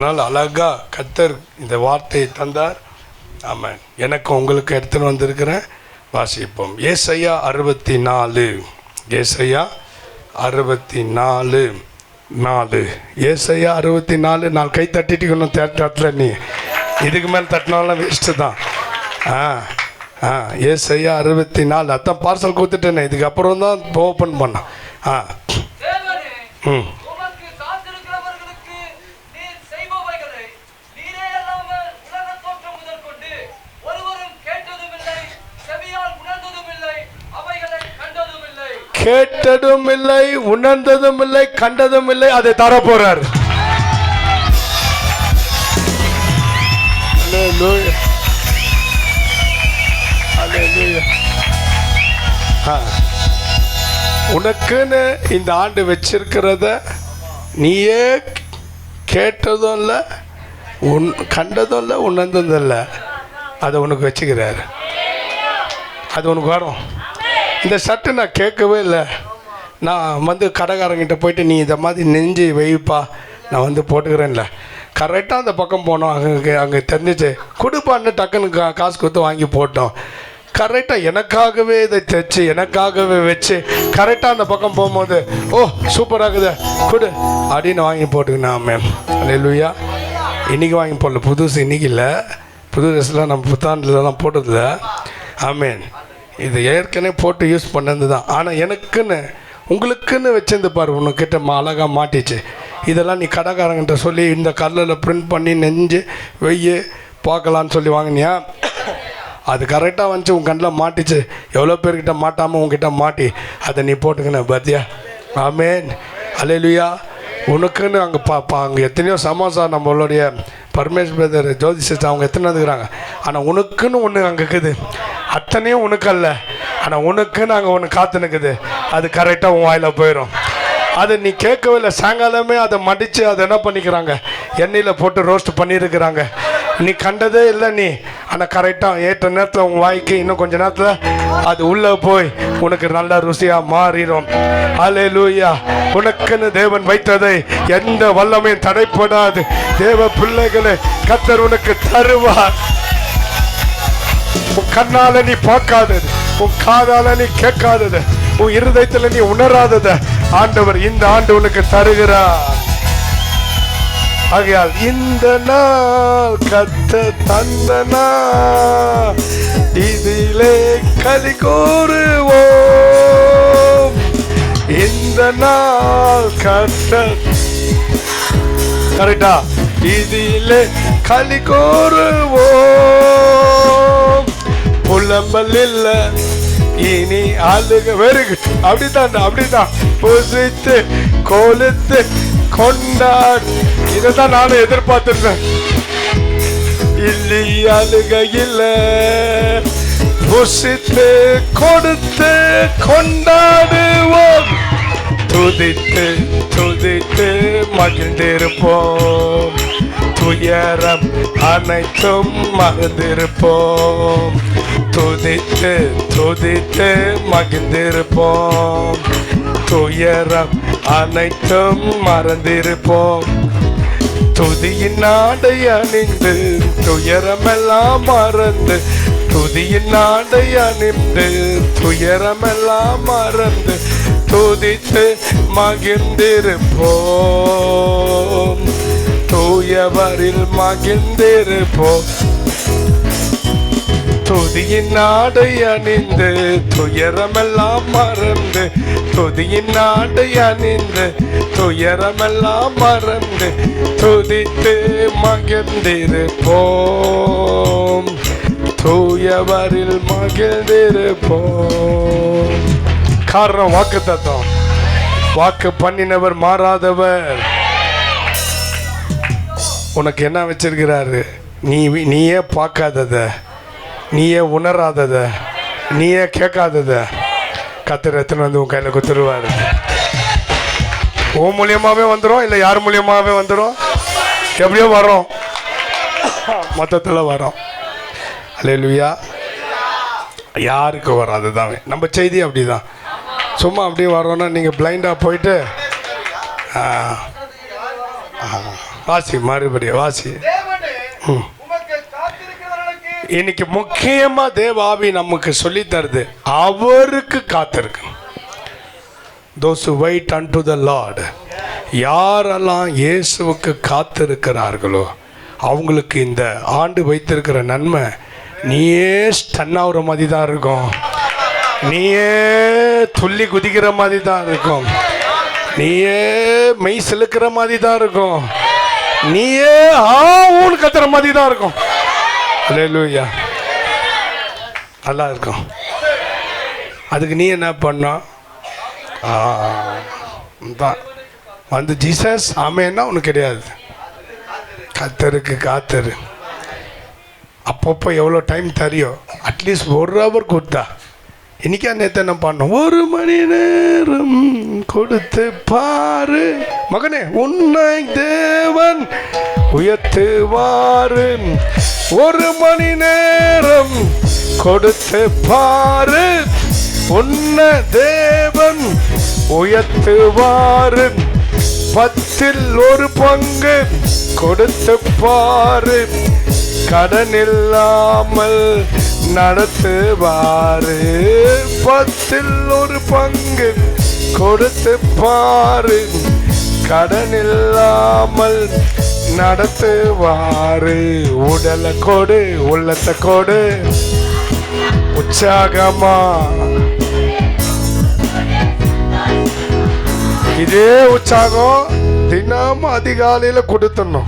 அதனால் அழகா கர்த்தர் இந்த வார்த்தையை தந்தார். ஆமாம், எனக்கு உங்களுக்கு எடுத்துன்னு வந்திருக்கிறேன். வாசிப்போம். ஏசாயா 64. ஏசாயா 64:4. ஏசாயா 64:4. கை தட்டிட்டு தட்டல, நீ இதுக்கு மேலே தட்டினாலும் வேஸ்ட்டு தான். ஏசாயா 64. அதான் பார்சல் கொடுத்துட்டேனே, இதுக்கப்புறம் தான் ஓப்பன் பண்ணேன். கேட்டதும் இல்லை, உணர்ந்ததும் இல்லை, கண்டதும் இல்லை, அதை தர போறார். உனக்குன்னு இந்த ஆண்டு வச்சிருக்கிறத நீயே கேட்டதும் இல்லை, கண்டதும் இல்லை, உணர்ந்ததும் இல்லை, அதை உனக்கு வச்சுக்கிறாரு. அது உனக்கு வரும். இந்த ஷர்ட்டு நான் கேட்கவே இல்லை. நான் கடைக்காரங்கிட்ட போயிட்டு நீ இதை மாதிரி நெஞ்சு வைப்பா, நான் போட்டுக்கிறேன்ல. கரெக்டாக அந்த பக்கம் போனோம். அங்கே தெரிஞ்சிச்சு, கொடுப்பான்னு டக்குன்னு காசு கொடுத்து வாங்கி போட்டோம். கரெக்டாக எனக்காகவே இதை தைச்சு எனக்காகவே வச்சு கரெக்டாக அந்த பக்கம் போகும்போது, ஓ சூப்பராகுது கொடு அப்படின்னு வாங்கி போட்டுக்கினேன். மேம் அல்லேலூயா. இன்றைக்கி வாங்கி போடல, புதுசு இன்றைக்கி இல்லை. புது ட்ரெஸ்லாம் நம்ம புத்தாண்டுலலாம் போட்டதில்ல. ஆமேன். இது ஏற்கனவே போட்டு யூஸ் பண்ணது தான். ஆனால் எனக்குன்னு உங்களுக்குன்னு வச்சிருந்து பாரு, உனக்கிட்ட அழகாக மாட்டிச்சு. இதெல்லாம் நீ கடைக்காரங்கிட்ட சொல்லி இந்த கல்லில் பிரிண்ட் பண்ணி நெஞ்சு வெய்ய பார்க்கலான்னு சொல்லி வாங்கினியா, அது கரெக்டாக வந்துச்சு, உன் கண்ணில் மாட்டிச்சு. எவ்வளோ பேர்கிட்ட மாட்டாமல் உங்ககிட்ட மாட்டி அதை நீ போட்டுக்கின பார்த்தியா. ஆமேன் அல்லேலூயா. உனக்குன்னு அங்கே அங்கே எத்தனையோ சமோசா நம்மளுடைய பரமேஷ் பிரதர் ஜோதி சிஸ்டர் அவங்க எத்தனை வந்துக்கிறாங்க. ஆனால் உனக்குன்னு ஒன்று அங்கே இருக்குது, அத்தனையும் உனக்கு அல்ல. ஆனால் உனக்குன்னு அங்கே ஒன்று காத்து நிற்குது, அது கரெக்டாக உன் வாயில் போயிடும். அதை நீ கேட்கவே இல்லை. சாயங்காலமே அதை மடித்து அதை என்ன பண்ணிக்கிறாங்க, எண்ணெயில் போட்டு ரோஸ்ட் பண்ணியிருக்கிறாங்க. நீ கண்டதே இல்லை நீ. ஆனால் கரெக்டாக ஏற்ற நேரத்தில் உன் வாய்க்கு இன்னும் கொஞ்சம் நேரத்தில் அது உள்ளே போய் உனக்கு நல்ல ருசியாக மாறிடும். அல்லேலூயா. உனக்குன்னு தேவன் வைத்ததை எந்த வல்லமையும் தடைப்படாது. தேவ பிள்ளைகளை கர்த்தர் உனக்கு தருவார். உன் கண்ணால நீ பார்க்காதது, உன் காதால நீ கேட்காதது, உன் இருதயத்தில் நீ உணராதத ஆண்டவர் இந்த ஆண்டு உனக்கு தருகிறார். ஆகையால் இந்த நாள் கர்த்தர் தந்த நாள், இதிலே களி கூறுவோம். இந்த நாள் கர்த்தர் கரெக்டா, இதிலே களி கூறுவோம். புலம்பல் இல்ல இனி ஆளுக. Very good. அப்படிதான் புசித்து கொளுத்து கொண்டாடு. இதைதான் நானும் எதிர்பார்த்திருந்தேன். இல்லி அழுக இல்ல, புசித்து கொடுத்து கொண்டாடுவோம். துதித்து துதித்து மகிழ்ந்திருப்போம். துயரம் அனைத்தும் மறந்திருப்போம். துதித்து துதித்து மகிழ்ந்திருப்போம். துயரம் அனைத்தும் மறந்திருப்போம். துதியின் நாடை அணிந்து துயரமெல்லாம் மறந்து, துதியின் நாடை அணிந்து துயரமெல்லாம் மறந்து, துதித்து மகிழ்ந்திருப்போம். தூயவரில் மகிழ்ந்திருப்போம். துதியின் நாடை அணிந்து துயரமெல்லாம் மறந்து, துதியின் நாடை அணிந்து துயரமெல்லாம் மறந்து, துதித்து மகிழ்ந்திருப்போம். தூயவரில் மகிழ்ந்திருப்போம். காரணம் வாக்குத்தத்தம். வாக்கு பண்ணினவர் மாறாதவர். உனக்கு என்ன வச்சிருக்கிறாரு? நீயே பார்க்காதத, நீயே உணராதத, நீயே கேட்காதத கர்த்தர் எடுத்துன்னு வந்து உன் கையில் கொடுத்துருவாரு. உன் மூலியமாகவே வந்துடும், இல்லை யார் மூலியமாகவே வந்துடும். எப்படியோ வரோம், மொத்தத்தில் வரோம். அல்லேலூயா. யாருக்கு வரும் அதுதான் நம்ம செய்தி. அப்படி தான் சும்மா அப்படியே வரோன்னா நீங்கள் பிளைண்டாக போயிட்டு வாசி மறுபடியும் வாசி. இன்னைக்கு முக்கியமா தேவாவி நமக்கு சொல்லி தருது, அவருக்கு காத்திருக்கு. Those who wait unto the Lord, யாரெல்லாம் இயேசுவுக்கு காத்திருக்கிறார்களோ அவங்களுக்கு இந்த ஆண்டு வைத்திருக்கிற நன்மை நீயே ஸ்டன் ஆகுற மாதிரி தான் இருக்கும், நீயே துள்ளி குதிக்கிற மாதிரி தான் இருக்கும், நீயே மெய் செலுக்கிற மாதிரி தான் இருக்கும், நீயே ஊன்னு கத்துற மாதிரி தான் இருக்கும். அல்லேலூயா, நல்லா இருக்கும். அதுக்கு நீ என்ன பண்ண தான் வந்து ஜீசஸ் ஆமேன்னா உனக்கு கிடையாது. கத்தருக்கு காத்தரு. அப்பப்போ எவ்வளோ டைம் தெரியும், அட்லீஸ்ட் 1 hour கொடுத்தா. இன்னைக்கா நேற்று என்ன பண்ணோம், 1 மணி நேரம் கொடுத்து பாரு மகனே உன்னை தேவன் உயர்த்துவாரு. 1 மணி நேரம் கொடுத்து பாரு உன்னை தேவன் உயர்த்துவாரு. 10ல் 1 பங்கு கொடுத்து பாரு, கடன் இல்லாமல் நடத்துவாரு. 10ல் 1 பங்கு கொடுத்து பாரு, கடன் இல்லாமல் நடத்துவாரு. உடலை கொடு, உள்ளத்தை கொடு, உற்சாகமா இதே உற்சாகம் தினமும் அதிகாலையில் கொடுத்துடணும்.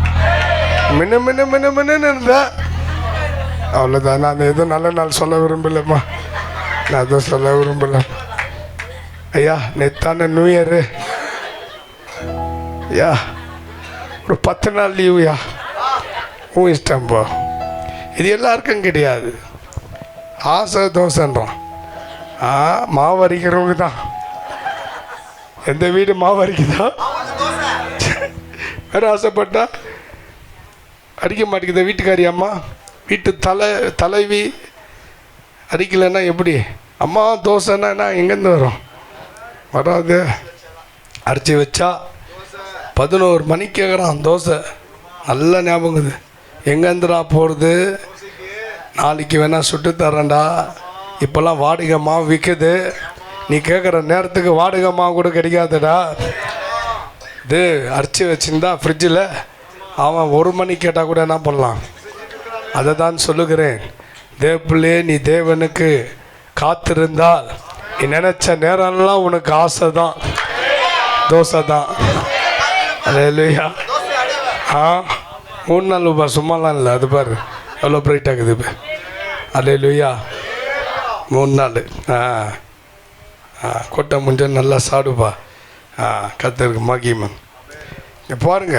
மின்ன மின்ன மின்ன மின்னு இருந்தா அவ்வளோதான். நான் எதுவும் நல்ல நாள் சொல்ல விரும்பலம்மா, நான் எதுவும் சொல்ல விரும்பல. ஐயா நேத்தான நியூ இயரு ஐயா, ஒரு 10 நாள் லீவுயா, உன் இஷ்டம்போ. இது எல்லாருக்கும் கிடையாது. ஆசை தோசைன்றோம், மாவு அரைக்கிறவங்க தான். எந்த வீடு மாவு அரைக்குதா? வேறு ஆசைப்பட்டா அடிக்க மாட்டேங்குது வீட்டுக்காரி அம்மா, வீட்டு தலைவி அடிக்கலைன்னா எப்படி? அம்மா தோசைன்னா எங்கேருந்து வரும்? வராது. அரைச்சி வச்சா 11 மணிக்கு கேட்குறான் தோசை. நல்ல ஞாபகங்குது. எங்கேருந்துடா போகிறது? நாளைக்கு வேணால் சுட்டு தரேன்டா. இப்போல்லாம் வாடகை மாவு விற்குது, நீ கேட்குற நேரத்துக்கு வாடகை மாவு கூட கிடைக்காதுடா. இது அரைச்சி வச்சுருந்தா ஃப்ரிட்ஜில் அவன் 1 மணி கேட்டால் கூட என்ன பண்ணலாம்? அதை தான் சொல்லுகிறேன். தேவப்பிள்ளையே, நீ தேவனுக்கு காத்திருந்தால் நீ நினச்ச நேரம்லாம் உனக்கு ஆசை தான், தோசை தான். அல்லேலூயா. 3 நாள் ரூபா சும்மாலாம் இல்லை. அது பாரு எவ்வளோ பிரைட்டாக இருக்குது இப்போ. அல்லேலூயா. 3 நாள் கொட்டை முஞ்ச நல்லா சாடுப்பா. கத்தருக்கு மகிமன். பாருங்க,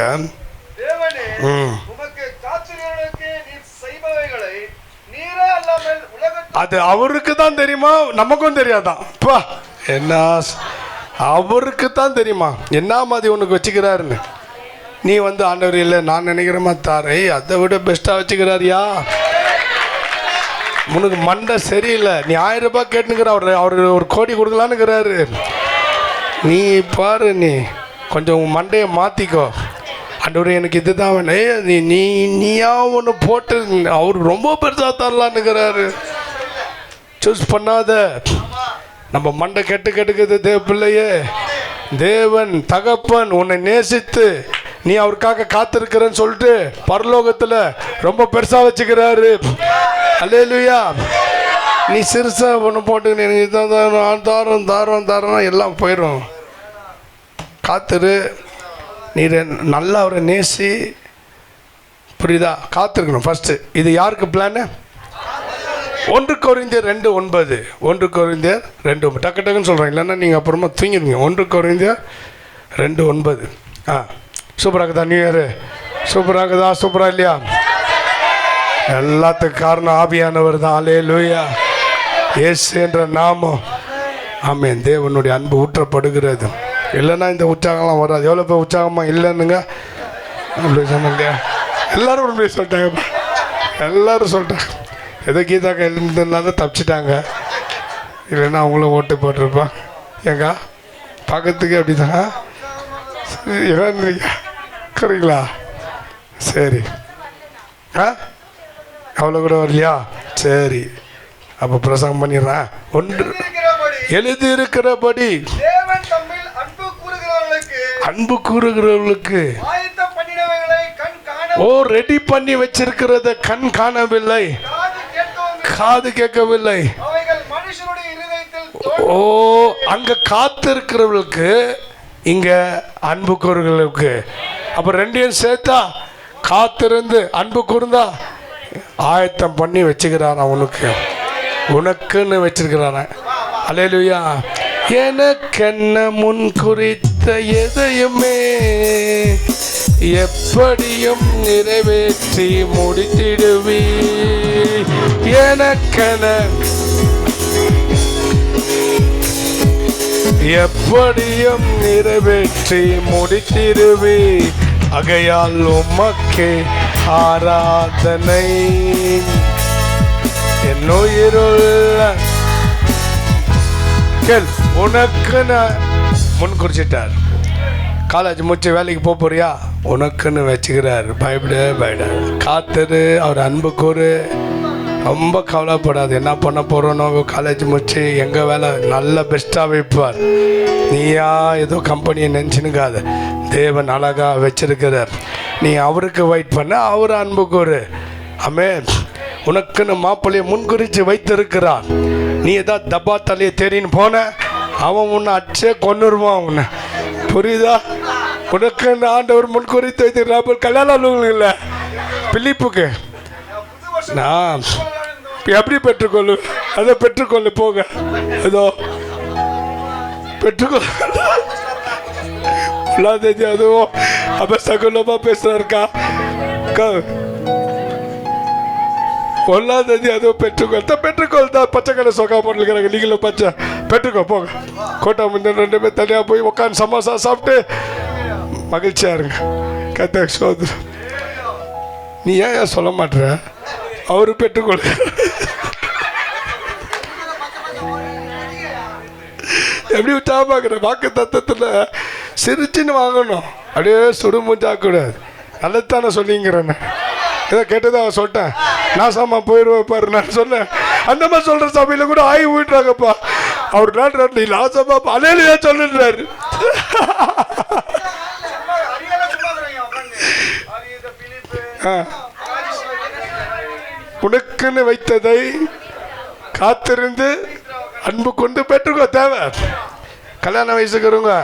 அது அவருக்கு தான் தெரியுமா, நமக்கும் தெரியாதான். பா என்ன அவருக்கு தான் தெரியுமா என்ன மாதிரி உனக்கு வச்சுக்கிறாருன்னு. நீ வந்து ஆண்டவர் இல்லை நான் நினைக்கிறேமா தாரை, அதை விட பெஸ்ட்டாக வச்சுக்கிறாரியா. உனக்கு மண்டை சரியில்லை, நீ 1000 ரூபாய் கேட்டுங்கிற, அவர் 1 கோடி கொடுக்கலான்னுங்கிறாரு. நீ பாரு, நீ கொஞ்சம் மண்டையை மாற்றிக்கோ. ஆண்டவர் எனக்கு இது தான் வேணும். நீ நீயா ஒன்று போட்டு அவர் ரொம்ப பெருசாக தரலான்னுங்கிறாரு. சூஸ் பண்ணாத. நம்ம மண்டை கெட்டுக்குது. தேவ பிள்ளையே, தேவன் தகப்பன் உன்னை நேசித்து நீ அவருக்காக காத்திருக்கிறன்னு சொல்லிட்டு பரலோகத்தில் ரொம்ப பெருசாக வச்சுக்கிறாரு. அல்லேலூயா. நீ சிறுசா ஒன்று போட்டு எனக்கு இதான் தாரம் எல்லாம் போயிடும். காத்துரு. நீ நல்லா அவரை நேசி, புரியுதா? காத்திருக்கணும் ஃபஸ்ட்டு. இது யாருக்கு பிளானு? 1 கொரிந்தியர் 2:9. 1 கொரிந்தியர் 2:9. டக்கு டக்குன்னு சொல்கிறேன், இல்லைன்னா நீங்கள் அப்புறமா தூங்கிடுவீங்க. 1 கொரிந்தியர் 2:9. சூப்பராகுதா நியூ இயரு? சூப்பராகுதா? சூப்பரா இல்லையா? எல்லாத்துக்கும் காரணம் ஆவியானவர் தான். அல்லேலூயா. இயேசு என்ற நாமம், ஆமென், தேவனுடைய அன்பு ஊற்றப்படுகிறது. இல்லைன்னா இந்த உற்சாகம்லாம் வராது. எவ்வளோ பேர் உற்சாகமாக இல்லைன்னுங்க அப்படி சொன்னாங்க. எல்லோரும் உண்மையை சொல்லிட்டாங்க. எல்லோரும் சொல்லிட்டாங்க. ஏதோ கீதாக்கா எழுந்ததுனால தப்பிச்சிட்டாங்க, இல்லைன்னா அவங்களும் ஓட்டு போட்டிருப்பான். ஏங்க பார்க்கறதுக்கு அப்படி தான் இறந்துறீங்க. சரிங்களா? சரி. அவ்வளோ கூட வரலையா? சரி, அப்போ பிரசங்கம் பண்ணிடுறேன். ஒன்று எழுதி இருக்கிறபடி அன்பு கூறுகிறவர்களுக்கு ஓ ரெடி பண்ணி வச்சிருக்கிறத கண் காணவில்லை, காது கேட்கவில்லை. ஓ அங்க காத்திருக்கிறவர்களுக்கு, இங்க அன்பு கூறுகிறவர்களுக்கு. அப்ப ரெண்டையும் சேர்த்தா காத்திருந்து அன்பு கூர்ந்தா ஆயத்தம் பண்ணி வச்சுக்கிறான். அவனுக்கு உனக்குன்னு வச்சிருக்கிறான். அல்லேலூயா. எனக்கென்ன முன் குறித்த எதையுமே எப்படியும் நிறைவேற்றி முடித்திடுவி. எனக்கென எப்படியும் நிறைவேற்றி முடித்திடுவி. ஆகையால் உமக்கே ஆராதனை. என் உயிருள்ள கேள், உனக்குன்னு முன் குறிச்சிட்டார். காலேஜ் முடிச்சு வேலைக்கு போக போறியா? உனக்குன்னு வச்சுக்கிறார். பயப்பட காத்துரு, அவர் அன்பு கூறு. ரொம்ப கவலைப்படாது. என்ன பண்ண போகிறோனோ, காலேஜ் முடிச்சு எங்கள் வேலை நல்ல பெஸ்ட்டாக வைப்பார். நீயா ஏதோ கம்பெனியை நினச்சினுக்காத. தேவன் அழகாக வச்சிருக்கிறார். நீ அவருக்கு வெயிட் பண்ண, அவர் அன்பு கூறு. ஆமென். உனக்குன்னு மாப்பிள்ளையை முன்குறித்து வைத்திருக்கிறான். நீ ஏதாவது தப்பா தலையை தேடின்னு போன, அவன் உன்னை அச்சே கொன்னுருவான் உன்னை. புரியுதா? உனக்குன்னு ஆண்டவர் முன்குறித்து வைத்திருக்கிறார். கல்யாணம் இல்லை பிலிப்புக்கு. நான் எப்படி பெற்றுக்கொள்ளு? அதை பெற்றுக்கொள்ளு. போக ஏதோ பெற்றுக்கொள்ள. அதுவும் அபசகுலமா பேசுறாருக்கா. ஒல்லாதது அதுவும் பெற்றுக்கொள் தான். பச்சைக்கடை சொக்கா போட்டுருக்கிறாங்க. நீங்களும் பச்சை பெற்றுக்கோ. போங்க. கோட்டா முன்ன 2 பேர் தனியாக போய் உட்காந்து சமோசா சாப்பிட்டு மகிழ்ச்சியா இருங்க. கத்த சோதரம். நீ ஏன் சொல்ல மாட்டேற? அவரு பெற்றுக்கொள். எப்படி விட்டா பார்க்குற? வாக்கு தத்துவத்தில் சிரிச்சுன்னு வாங்கணும். அப்படியே சுடுமுஞ்சாக்கூடாது. நல்லதானே சொல்லிங்கிறேன்னு ஏதோ கேட்டதை அவன் சொல்லிட்டேன். நான் சாமா போயிடுவேன் பாரு. நான் சொன்னேன் அந்த மாதிரி சொல்கிற சபையில் கூட ஆகி விட்டுறாங்கப்பா. அவர் நாட்டு நீ லாசமா அலையிலையா சொல்லிடுறாரு. உனக்குன்னு வைத்ததை காத்திருந்து அன்பு கொண்டு பெற்றுக்கோ. தேவை கல்யாண வயசுக்குறவங்க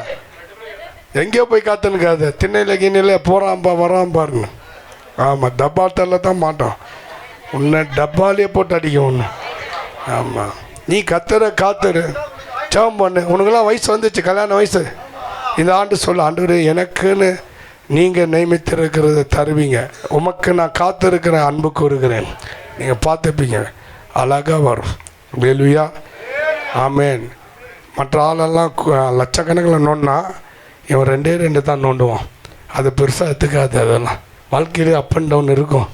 எங்கேயோ போய் காத்துனுக்காது. திண்ணையில் கிண்ணையில் போகிறான்பா வரான் பாருங்க. ஆமாம், டப்பாத்தில் தான் மாட்டோம். உன்னை டப்பாலேயே போட்டு அடிக்கும் ஒன்று. ஆமாம், நீ காத்துரு ஜெபம் பண்ணு. உனக்கெல்லாம் வயசு வந்துச்சு, கல்யாண வயசு. இந்த ஆண்டு சொல்ல, ஆண்டவரே எனக்குன்னு நீங்கள் நியமித்திருக்கிறத தருவீங்க. உமக்கு நான் காத்திருக்கிற அன்பு கூறுகிறேன். நீங்கள் பார்த்துப்பீங்க, அழகாக வரும். வேலுயா. ஆமேன். மற்ற ஆளெல்லாம் லட்சக்கணக்கில் நோண்டினா இவன் 2 தான் நோண்டுவான். அது பெருசாக எடுத்துக்காது. அதெல்லாம் வாழ்க்கையிலே அப் அண்ட் டவுன் இருக்கும்.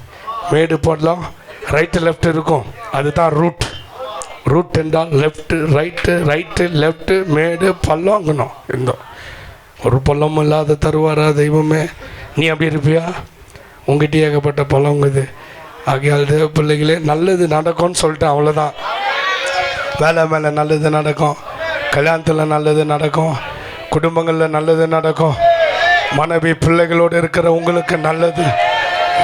மேடு போடலாம், ரைட்டு லெஃப்ட் இருக்கும். அதுதான் ரூட். ரூட் என்றால் லெஃப்ட்டு ரைட்டு, ரைட்டு லெஃப்ட்டு, மேடு பள்ளங்கணும். இருந்தோம் ஒரு பள்ளமும் இல்லாத தருவாரா தெய்வமே. நீ அப்படி இருப்பியா? உங்ககிட்ட ஏகப்பட்ட பள்ளங்குது. ஆகையால் தேவ பிள்ளைகளே, நல்லது நடக்கும்னு சொல்லிட்டேன், அவ்வளோதான். வேலை மேலே நல்லது நடக்கும், கல்யாணத்தில் நல்லது நடக்கும், குடும்பங்களில் நல்லது நடக்கும், மனைவி பிள்ளைகளோடு இருக்கிற உங்களுக்கு நல்லது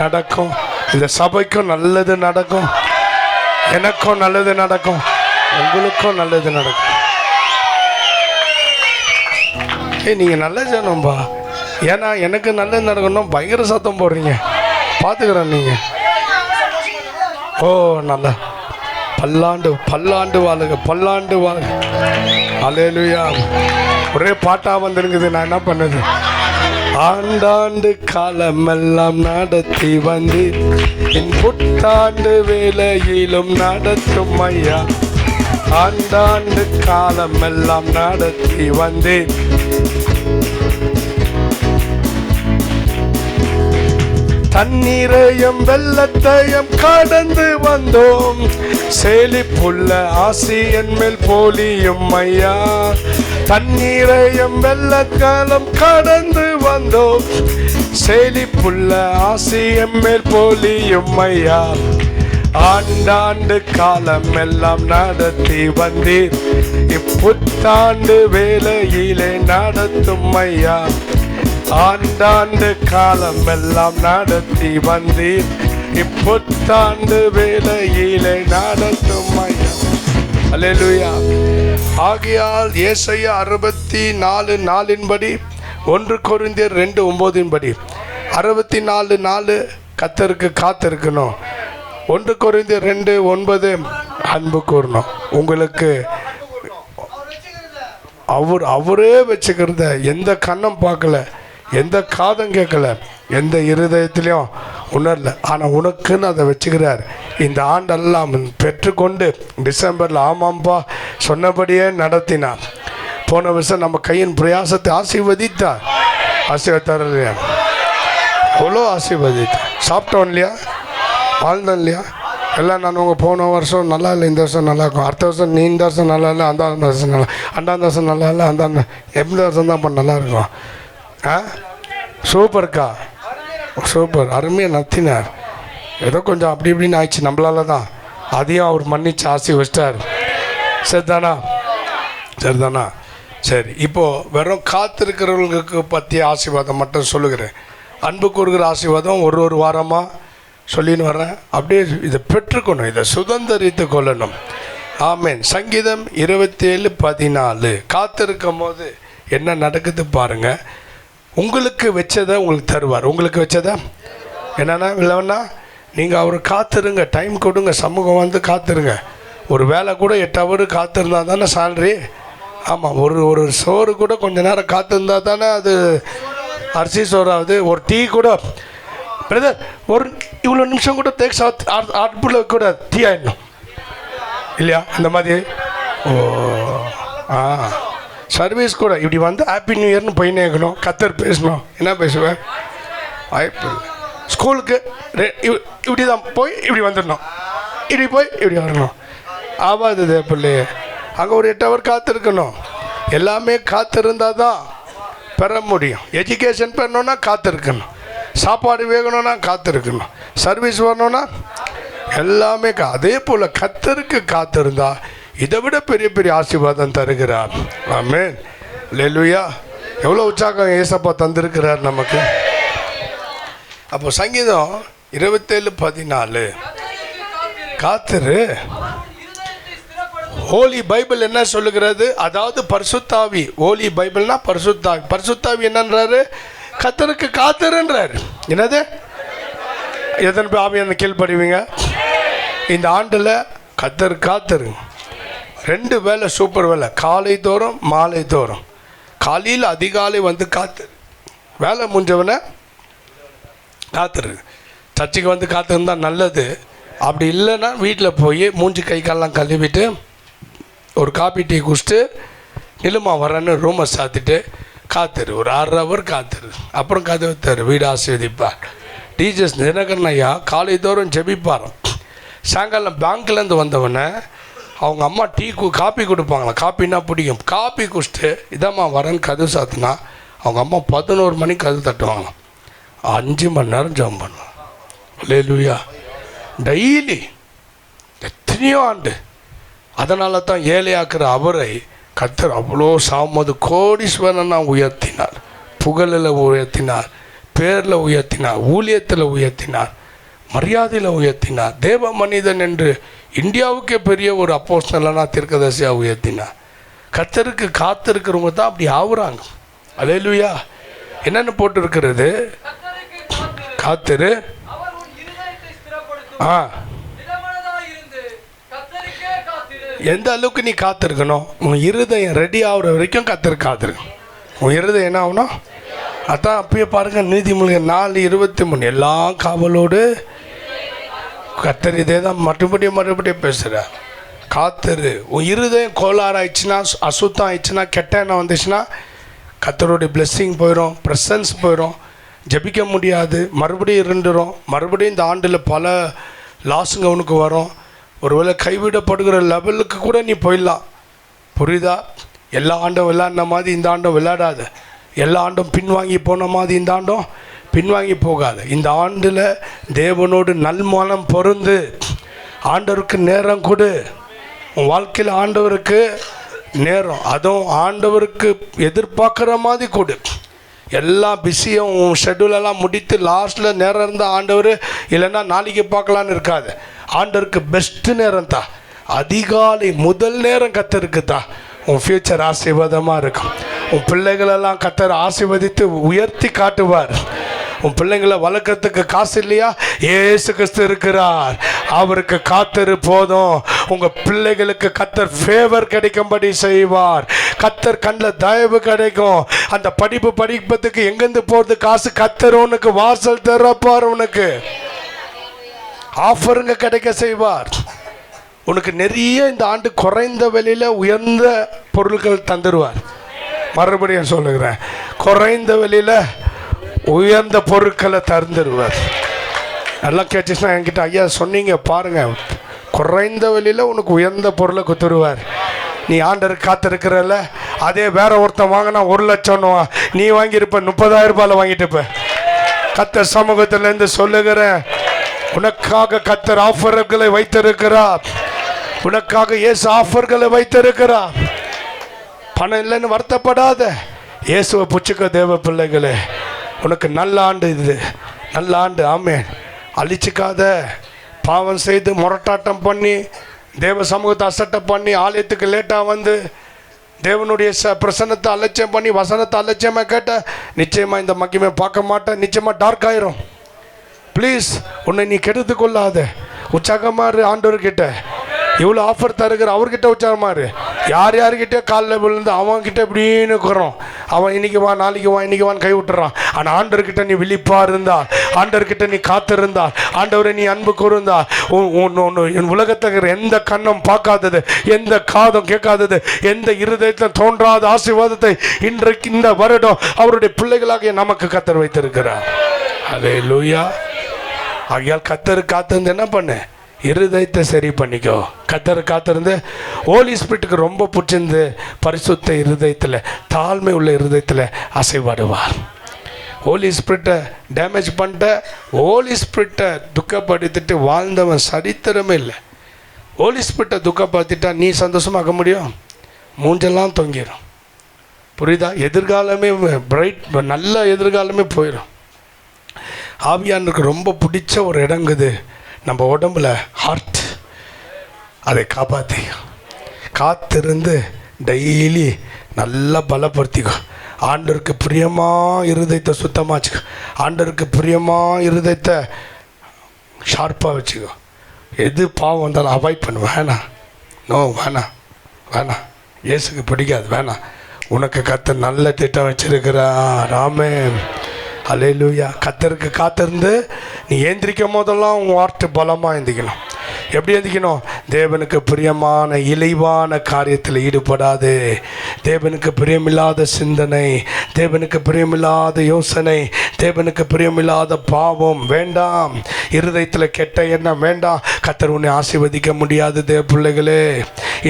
நடக்கும், இந்த சபைக்கும் நல்லது நடக்கும், எனக்கும் நல்லது நடக்கும், உங்களுக்கும் நல்லது நடக்கும். நீங்கள் நல்ல ஜனம்பா. ஏன்னா எனக்கு நல்லது நடக்கணும். பயங்கர சத்தம் போடுறீங்க, பார்த்துக்கிறேன். நீங்கள் ஓ நல்ல பல்லாண்டு வாழுங்க, பல்லாண்டு வாழுங்க. அல்லேலூயா. ஒரே பாட்டாக வந்துருக்குது. நான் என்ன பண்ணது? ஆண்டாண்டு காலமெல்லாம் நடத்தி வந்து என் புத்தாண்டு வேலையிலும் நடத்தும் ஐயா. ஆண்டாண்டு காலமெல்லாம் நடத்தி வந்தேன். தண்ணீரையும் வெள்ளத்தையும் கடந்து வந்தோம். செழிப்புள்ள ஆசி என் மேல் போலியும் ஐயா. தண்ணீரையும் வெள்ளக்காலம் கடந்து வந்தோம். செழிப்புள்ள ஆசியம் மேல் பொழியும் ஐயா. ஆண்டாண்டு காலம் எல்லாம் நடத்தி வந்தீர், இப்புத்தாண்டு வேளையிலே நடத்தும் ஐயா. ஆண்டாண்டு காலம் எல்லாம் நடத்தி வந்தீர், இப்புத்தாண்டு வேளையிலே நடத்தும் ஐயா. அல்லேலூயா. ஆகையால் ஏசாயா 64:4 1 கொரிந்தியர் 2:9 64:4 கர்த்தருக்கு காத்திருக்கணும். 1 கொரிந்தியர் 2:9 அன்பு கூறணும். உங்களுக்கு அவரே வச்சுக்கிறத எந்த கண்ணம் பார்க்கல, எந்த காதம் கேட்கல, எந்த இருதயத்திலையும் உணரல. ஆனால் உனக்குன்னு அதை வச்சுக்கிறார். இந்த ஆண்டெல்லாம் பெற்றுக்கொண்டு டிசம்பரில் ஆமாம்பா சொன்னபடியே நடத்தினார். போன வருஷம் நம்ம கையின் பிரயாசத்தை ஆசீர்வதித்தார். ஆசீர்வதித்தார் இல்லையா? அவ்வளோ ஆசீர்வதித்தார். சாப்பிட்டோம் இல்லையா? வாழ்ந்தோம் இல்லையா? எல்லாம் நான் உங்கள் போன வருஷம் நல்லா இல்லை, இந்த வருஷம் நல்லா இருக்கும், அடுத்த வருஷம் நீ இந்த வருஷம் நல்லா இல்லை, அந்த வருஷம் நல்லா, அண்டாந்த வருஷம் நல்லா இல்லை, அந்த எந்த வருஷம் தான் இப்போ நல்லா இருக்கும். சூப்பர்க்கா, சூப்பர், அருமையாக நடத்தினார். ஏதோ கொஞ்சம் அப்படி இப்படின்னு ஆயிடுச்சு நம்மளால தான், அதையும் அவர் மன்னிச்சு ஆசீர்வதிச்சிட்டார். சரிதானா? சரிதானா? சரி, இப்போது வெறும் காத்திருக்கிறவங்களுக்கு பற்றிய ஆசீர்வாதம் மட்டும் சொல்லுகிறேன். அன்பு கூறுகிற ஆசீர்வாதம் ஒரு வாரமாக சொல்லின்னு வர்றேன். அப்படியே இதை பெற்றுக்கணும், இதை சுதந்திரித்து கொள்ளணும். ஆமேன். சங்கீதம் 27:14 காத்திருக்கும் போது என்ன நடக்குது பாருங்கள். உங்களுக்கு வச்சதை உங்களுக்கு தருவார். உங்களுக்கு வச்சதை என்னென்னா இல்லைன்னா நீங்கள் அவர் காத்திருங்க, டைம் கொடுங்க, சமூகம் வந்து காத்திருங்க. ஒரு வேலை கூட 8 ஹவர் காத்திருந்தா தானே சேலரி. ஆமாம், ஒரு சோறு கூட கொஞ்சம் நேரம் காத்திருந்தா தானே அது அரிசி சோறாவது. ஒரு டீ கூட பிரதர் ஒரு இவ்வளோ நிமிஷம் கூட தேக்ஸ் அடுப்பில் கூட டீ ஆகிடணும் இல்லையா? இந்த மாதிரி சர்வீஸ் கூட இப்படி வந்து ஹாப்பி நியூ இயர்னு போயினே இருக்கணும். கத்தர் பேசணும். என்ன பேசுவேன்? வாய்ப்பு இல்லை. ஸ்கூலுக்கு இப்படி தான் போய் இப்படி வந்துடணும், இப்படி போய் இப்படி வரணும். ஆகாது பிள்ளையே. அங்கே ஒரு 8 ஹவர் காத்திருக்கணும். எல்லாமே காத்திருந்தால் தான் பெற முடியும். எஜுகேஷன் பெறணுன்னா காத்திருக்கணும், சாப்பாடு வேகணும்னா காத்திருக்கணும், சர்வீஸ் வரணும்னா எல்லாமே அதே போல் கர்த்தருக்கு காத்திருந்தா இதை விட பெரிய பெரிய ஆசீர்வாதம் தருகிறார். ஆமென். அல்லேலூயா. எவ்வளோ உற்சாகம் ஏசப்பா தந்திருக்கிறார் நமக்கு. அப்போ சங்கீதம் 27:14 காத்திரு. ஹோலி பைபிள் என்ன சொல்லுகிறது? அதாவது பரிசுத்தாவி. ஹோலி பைபிள்னா பரிசுத்தாவி. பரிசுத்தாவி என்னன்றாரு? கர்த்தருக்கு காத்திருன்றாரு. என்னது? எத்தனை பேர் ஆவியான கீழ்ப்படுவீங்க? இந்த ஆண்டில் கர்த்தர் காத்திருங்க. 2 வேலை சூப்பர் வேலை, காலை தோறும் மாலை தோறும். காலையில் அதிகாலை வந்து காத்திரு, வேலை முடிஞ்சவனை காத்திரு. சர்ச்சுக்கு வந்து காத்திருந்தா நல்லது. அப்படி இல்லைன்னா வீட்டில் போய் மூஞ்சி கை காலெலாம் கழுவிட்டு ஒரு காப்பி டீ குடிச்சிட்டு நிலுமா வரேன்னு ரூமை சாத்திட்டு காத்திரு. ஒரு 6 ஹவர் காத்திரு. அப்புறம் கதவுத்தார், வீடு ஆசீர்வதிப்பார். டீச்சர்ஸ் தினகரன் ஐயா காலை தோறும் ஜெபிப்பார். சாயங்காலம் பேங்க்லேருந்து வந்தவொடனே அவங்க அம்மா காப்பி கொடுப்பாங்களா. காப்பின்னா பிடிக்கும். காப்பி குடிச்சிட்டு இதம்மா வரேன்னு கதவு சாத்தினா அவங்க அம்மா 11 மணிக்கு கதவு தட்டுவாங்களாம். 5 மணி நேரம் ஜெபம் பண்ணுவாங்க. அல்லேலூயா. டெய்லி எத்தனையோ ஆண்டு. அதனால தான் ஏழையாக்குற அவரை கர்த்தர் அவ்வளோ சாமது கோடீஸ்வரனாக உயர்த்தினார். புகழில் உயர்த்தினார், பேரில் உயர்த்தினார், ஊழியத்தில் உயர்த்தினார், மரியாதையில் உயர்த்தினார். தேவ மனிதன் என்று இந்தியாவுக்கே பெரிய ஒரு அப்போஸ்தலனா தீர்க்கதரிசியாக உயர்த்தினார். கர்த்தருக்கு காத்திருக்கிறவங்க தான் அப்படி ஆகுறாங்க. அல்லேலூயா. என்னென்னு போட்டு இருக்கிறது? காத்திரு. எந்த அளவுக்கு நீ காத்திருக்கணும்? உன் இருதயம் ரெடி ஆகுற வரைக்கும் காத்திருக்காதிரு. உன் இருதயம் என்ன ஆகணும்? அதான் அப்பயே பாருங்கள், நீதிமொழிகள் 4:23 எல்லாம் காவலோடு கர்த்தர். இதே தான் மறுபடியும் பேசுகிறார். காத்திரு. உன் இருதயம் கோளாறாயிடுச்சுன்னா, அசுத்தம் ஆயிடுச்சுன்னா, கெட்ட எண்ணம் வந்துச்சுன்னா கர்த்தருடைய பிளெஸ்ஸிங் போயிடும், ப்ரெசன்ஸ் போயிடும், ஜபிக்க முடியாது, மறுபடியும் இருண்டுரும். மறுபடியும் இந்த ஆண்டில் பல லாஸுங்க உனக்கு வரும். ஒருவேளை கைவிடப்படுகிற லெவலுக்கு கூட நீ போயிடலாம். புரியுதா? எல்லா ஆண்டும் விளையாடின மாதிரி இந்த ஆண்டும் விளையாடாது. எல்லா ஆண்டும் பின்வாங்கி போன மாதிரி இந்த ஆண்டும் பின்வாங்கி போகாது. இந்த ஆண்டில் தேவனோடு நல்மனம் பொருந்து ஆண்டவருக்கு நேரம் கொடு. உன் வாழ்க்கையில் ஆண்டவருக்கு நேரம், அதுவும் ஆண்டவருக்கு எதிர்பார்க்குற மாதிரி கொடு. எல்லாம் பிஸியும் உன் ஷெட்யூலெல்லாம் முடித்து லாஸ்ட்டில் நேரம் இருந்தால் ஆண்டவர், இல்லைன்னா நாளைக்கு பார்க்கலான்னு இருக்காது. ஆண்டவருக்கு பெஸ்ட்டு நேரம் தான், அதிகாலை முதல் நேரம் கர்த்தருக்கு தான். உன் ஃப்யூச்சர் ஆசீர்வாதமாக இருக்கும். உன் பிள்ளைகளெல்லாம் கர்த்தர் ஆசீர்வதித்து உயர்த்தி காட்டுவார். உன் பிள்ளைங்களை வளர்க்கறதுக்கு காசு இல்லையா? இயேசு கிறிஸ்து இருக்கிறார், அவருக்கு காத்திரு போதும். உங்கள் பிள்ளைகளுக்கு கர்த்தர் ஃபேவர் கிடைக்கும்படி செய்வார். கர்த்தர் கண்ணில் தயவு கிடைக்கும். அந்த படிப்பு படிப்பதுக்கு எங்கேருந்து போகிறது காசு? கர்த்தர் உனக்கு வாசல் திறப்பார். உனக்கு ஆஃபருங்க கிடைக்க செய்வார். உனக்கு நிறைய இந்த ஆண்டு குறைந்த விலையில் உயர்ந்த பொருட்கள் தந்துடுவார். மறுபடியும் சொல்லுகிறேன், குறைந்த விலையில் உயர்ந்த பொருட்களை தந்துடுவார். நல்லா கேட்டுச்சுன்னா என்கிட்ட, ஐயா சொன்னீங்க பாருங்கள், குறைந்த விலையில் உனக்கு உயர்ந்த பொருளை கொடுத்துருவார். நீ ஆண்டருக்கு காத்திருக்கிறல்ல, அதே வேற ஒருத்தன் வாங்கினா 1 லட்சம், நீ வாங்கியிருப்ப 30,000 ரூபாயில் வாங்கிட்டுப்ப. கர்த்தர் சமூகத்திலேருந்து சொல்லுகிறேன், உனக்காக கர்த்தர் ஆஃபர்களை வைத்திருக்கிறார். உனக்காக இயேசு ஆஃபர்களை வைத்திருக்கிறார். பணம் இல்லைன்னு வருத்தப்படாத, இயேசுவை புச்சுக்க தேவ பிள்ளைகளே. உனக்கு நல்ல ஆண்டு இது, நல்ல ஆண்டு. ஆமென். அழிச்சிக்காத. பாவம் செய்து முரட்டாட்டம் பண்ணி தேவ சமூகத்தை அசட்டை பண்ணி ஆலயத்துக்கு லேட்டாக வந்து தேவனுடைய பிரசன்னத்தை அலட்சியம் பண்ணி வசனத்தை அலட்சியமாக கேட்ட, நிச்சயமாக இந்த மகிமை பார்க்க மாட்டேன். நிச்சயமாக டார்க் ஆயிரும். ப்ளீஸ் உன்னை நீ கெடுத்து கொள்ளாத. உற்சாகமாக ஆண்டவர்கிட்ட இவ்வளோ ஆஃபர் தருகிற அவர்கிட்ட உற்சாகமாரு. யார்கிட்ட காலில் விழுந்து அவன்கிட்ட இப்படின்னு இருக்கிறோம். அவன் இன்னைக்கு வா நாளைக்கு வா இன்னைக்கு வான்னு கை விட்டுறான். ஆனால் ஆண்டவர்கிட்ட நீ விழிப்பாக இருந்தா, ஆண்டவர்கிட்ட நீ காத்திருந்தா, ஆண்டவரை நீ அன்பு கூர்ந்தா, என் உலகத்தில் இருக்கிற எந்த கண்ணும் பார்க்காதது, எந்த காதும் கேட்காதது, எந்த இருதயத்தில் தோன்றாத ஆசீர்வாதத்தை இன்றைக்கு இந்த வருடம் அவருடைய பிள்ளைகளாக நமக்கு கத்தர் வைத்திருக்கிறார். அல்லேலூயா. ஆகையால் கத்தர் காத்திருந்து என்ன பண்ணு? இருதயத்தை சரி பண்ணிக்கோ. கத்தர் காத்திருந்து ஹோலி ஸ்பிரிட்டுக்கு ரொம்ப பிடிச்சிருந்து பரிசுத்த இருதயத்தில், தாழ்மை உள்ள இருதயத்தில் அசைவாடுவார். ஹோலி ஸ்பிரிட்டை டேமேஜ் பண்ணிட்ட, ஹோலி ஸ்பிரிட்டை துக்கப்படுத்திட்டு வாழ்ந்தவன் சரித்திரமே இல்லை. ஹோலி ஸ்பிரிட்டை துக்கப்படுத்திட்டா நீ சந்தோஷமாக முடியும்? மூஞ்செல்லாம் தொங்கிடும். புரியுதா? எதிர்காலமே பிரைட், நல்ல எதிர்காலமே போயிடும். ஆவியானுக்கு ரொம்ப பிடிச்ச ஒரு இடங்குது நம்ம உடம்புல, ஹார்ட். அதை காப்பாற்றி காத்திருந்து டெய்லி நல்லா பலப்படுத்திக்கோ. ஆண்டவருக்கு பிரியமாக இருதயத்தை சுத்தமாச்சுக்கோ. ஆண்டவருக்கு பிரியமாக இருதயத்தை ஷார்ப்பாக வச்சுக்கோ. எது பாவம் வந்தாலும் அவாய்ட் பண்ணு. வேணாம், நோ, வேணாம். இயேசுக்கு பிடிக்காது, வேணாம். உனக்கு கர்த்தர் நல்ல திட்டம் வச்சிருக்கிறார். ஆமென். அல்லேலூயா. கர்த்தருக்கு காத்திருந்து நீ ஏந்திரிக்கும் போதெல்லாம் உன் வார்த்தை பலமாக ஏந்திக்கணும். எப்படி எந்திக்கணும்? தேவனுக்கு பிரியமான இளைவான காரியத்தில் ஈடுபடாது. தேவனுக்கு பிரியமில்லாத சிந்தனை, தேவனுக்கு பிரியமில்லாத யோசனை, தேவனுக்கு பிரியமில்லாத பாவம் வேண்டாம். இருதயத்தில் கெட்ட எண்ணம் வேண்டாம். கர்த்தர் உன்னை ஆசீர்வதிக்க முடியாது. தேவ பிள்ளைகளே,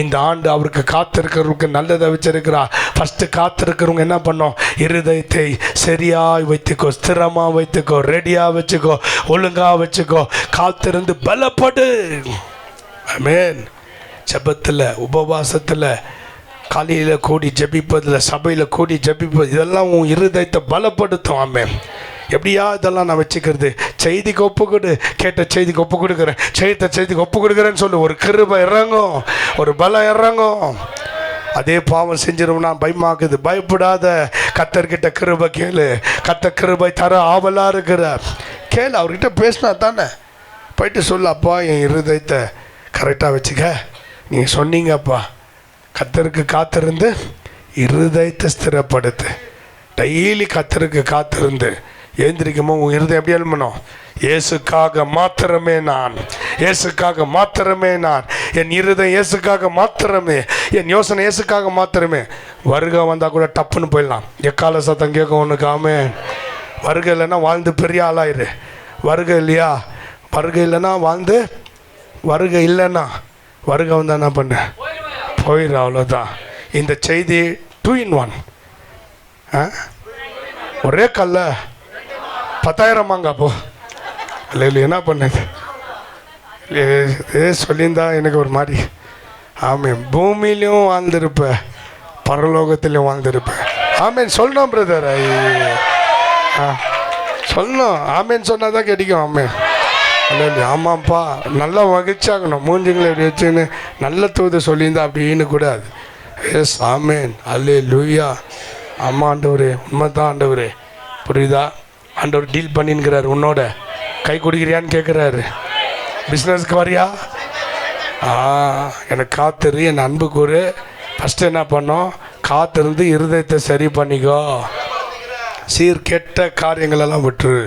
இந்த ஆண்டு அவருக்கு காத்திருக்கிறவருக்கு நல்லதை வச்சிருக்கிறார். ஃபஸ்ட்டு காத்திருக்கிறவங்க என்ன பண்ணோம்? இருதயத்தை சரியாக வைத்துக்கோ, ஸ்திரமாக வைத்துக்கோ, ரெடியாக வச்சுக்கோ, ஒழுங்காக வச்சுக்கோ. காத்திருந்து பலப்படு. ஆமென். ஜெபத்தில், உபவாசத்தில், காலையில் கூடி ஜெபிப்பதில், சபையில் கூடி ஜெபிப்பது, இதெல்லாம் உன் இருதயத்தை பலப்படுத்தும். ஆமென். எப்படியா இதெல்லாம் நான் வச்சுக்கிறது? செய்திக்கு ஒப்பு கொடு. கேட்ட செய்திக்கு ஒப்பு கொடுக்குறேன், செய்திக்கு ஒப்பு கொடுக்குறேன்னு சொல்லு. ஒரு கிருபை இறங்கும், ஒரு பலம் இறங்கும். அதே பாவம் செஞ்சிருவோம்னா பயமாக்குது. பயப்படாத. கர்த்தர்கிட்ட கிருபை கேளு. கர்த்தர் கிருபை தர ஆவலாக இருக்கிறார். கேளு. அவர்கிட்ட பேசினா தானே போயிட்டு சொல்லு, அப்பா என் இருதயத்தை கரெக்டாக வச்சுக்க. நீங்கள் சொன்னீங்கப்பா. கர்த்தருக்கு காத்திருந்து இருதயத்தை ஸ்திரப்படுத்து. டெய்லி கர்த்தருக்கு காத்திருந்து எழுந்திரிக்குமோ உன் இருதயம் எப்படி எழுமணும்? இயேசுக்காக மாத்திரமே நான், இயேசுக்காக மாத்திரமே நான், என் இருதயம் இயேசுக்காக மாத்திரமே, என் யோசனை இயேசுக்காக மாத்திரமே. வருகை வந்தால் கூட டப்புன்னு போயிடலாம். எக்கால சத்தம் கேட்கும் உனக்கு. ஆமென். வருகை இல்லைன்னா வாழ்ந்து பெரிய ஆளாயிரு. வருகை இல்லையா? வருகை இல்லைன்னா வாழ்ந்து, வருகை இல்லைன்னா வருகை வந்தால் என்ன பண்ண? போயிடு. அவ்வளோதான். இந்த செய்தி 2 in 1. ஒரே கல்ல 10,000 வாங்க அப்போ. இல்லை இல்லை என்ன பண்ணது சொல்லியிருந்தா எனக்கு ஒரு மாதிரி. ஆமேன். பூமியிலையும் வாழ்ந்திருப்பேன், பரலோகத்திலையும் வாழ்ந்திருப்பேன். ஆமேன் சொல்லணும் பிரதர். சொல்லணும். ஆமேன் சொன்னால் தான் கிடைக்கும். ஆமேன். இல்லை இல்லை ஆமாம்ப்பா நல்லா மகிழ்ச்சியாகணும். மூஞ்சிங்களை எப்படி வச்சுன்னு நல்ல தூது சொல்லியிருந்தா அப்படின்னு கூடாது. எஸ் ஆமேன். அல்லேலூயா. ஆமாம் ஆண்டவரே, உண்மை தான் ஆண்டவரே. புரியுதா? ஆண்டவர் டீல் பண்ணின்னுக்கிறாரு. உன்னோட கை கொடுக்குறியான்னு கேட்குறாரு. பிஸ்னஸ்க்கு வரியா? எனக்கு காத்திரு, என் அன்பு கூறு. ஃபஸ்ட்டு என்ன பண்ணோம்? காத்திருந்து இருதயத்தை சரி பண்ணிக்கோ, சீர்கெட்ட காரியங்களெல்லாம் விட்டுரு.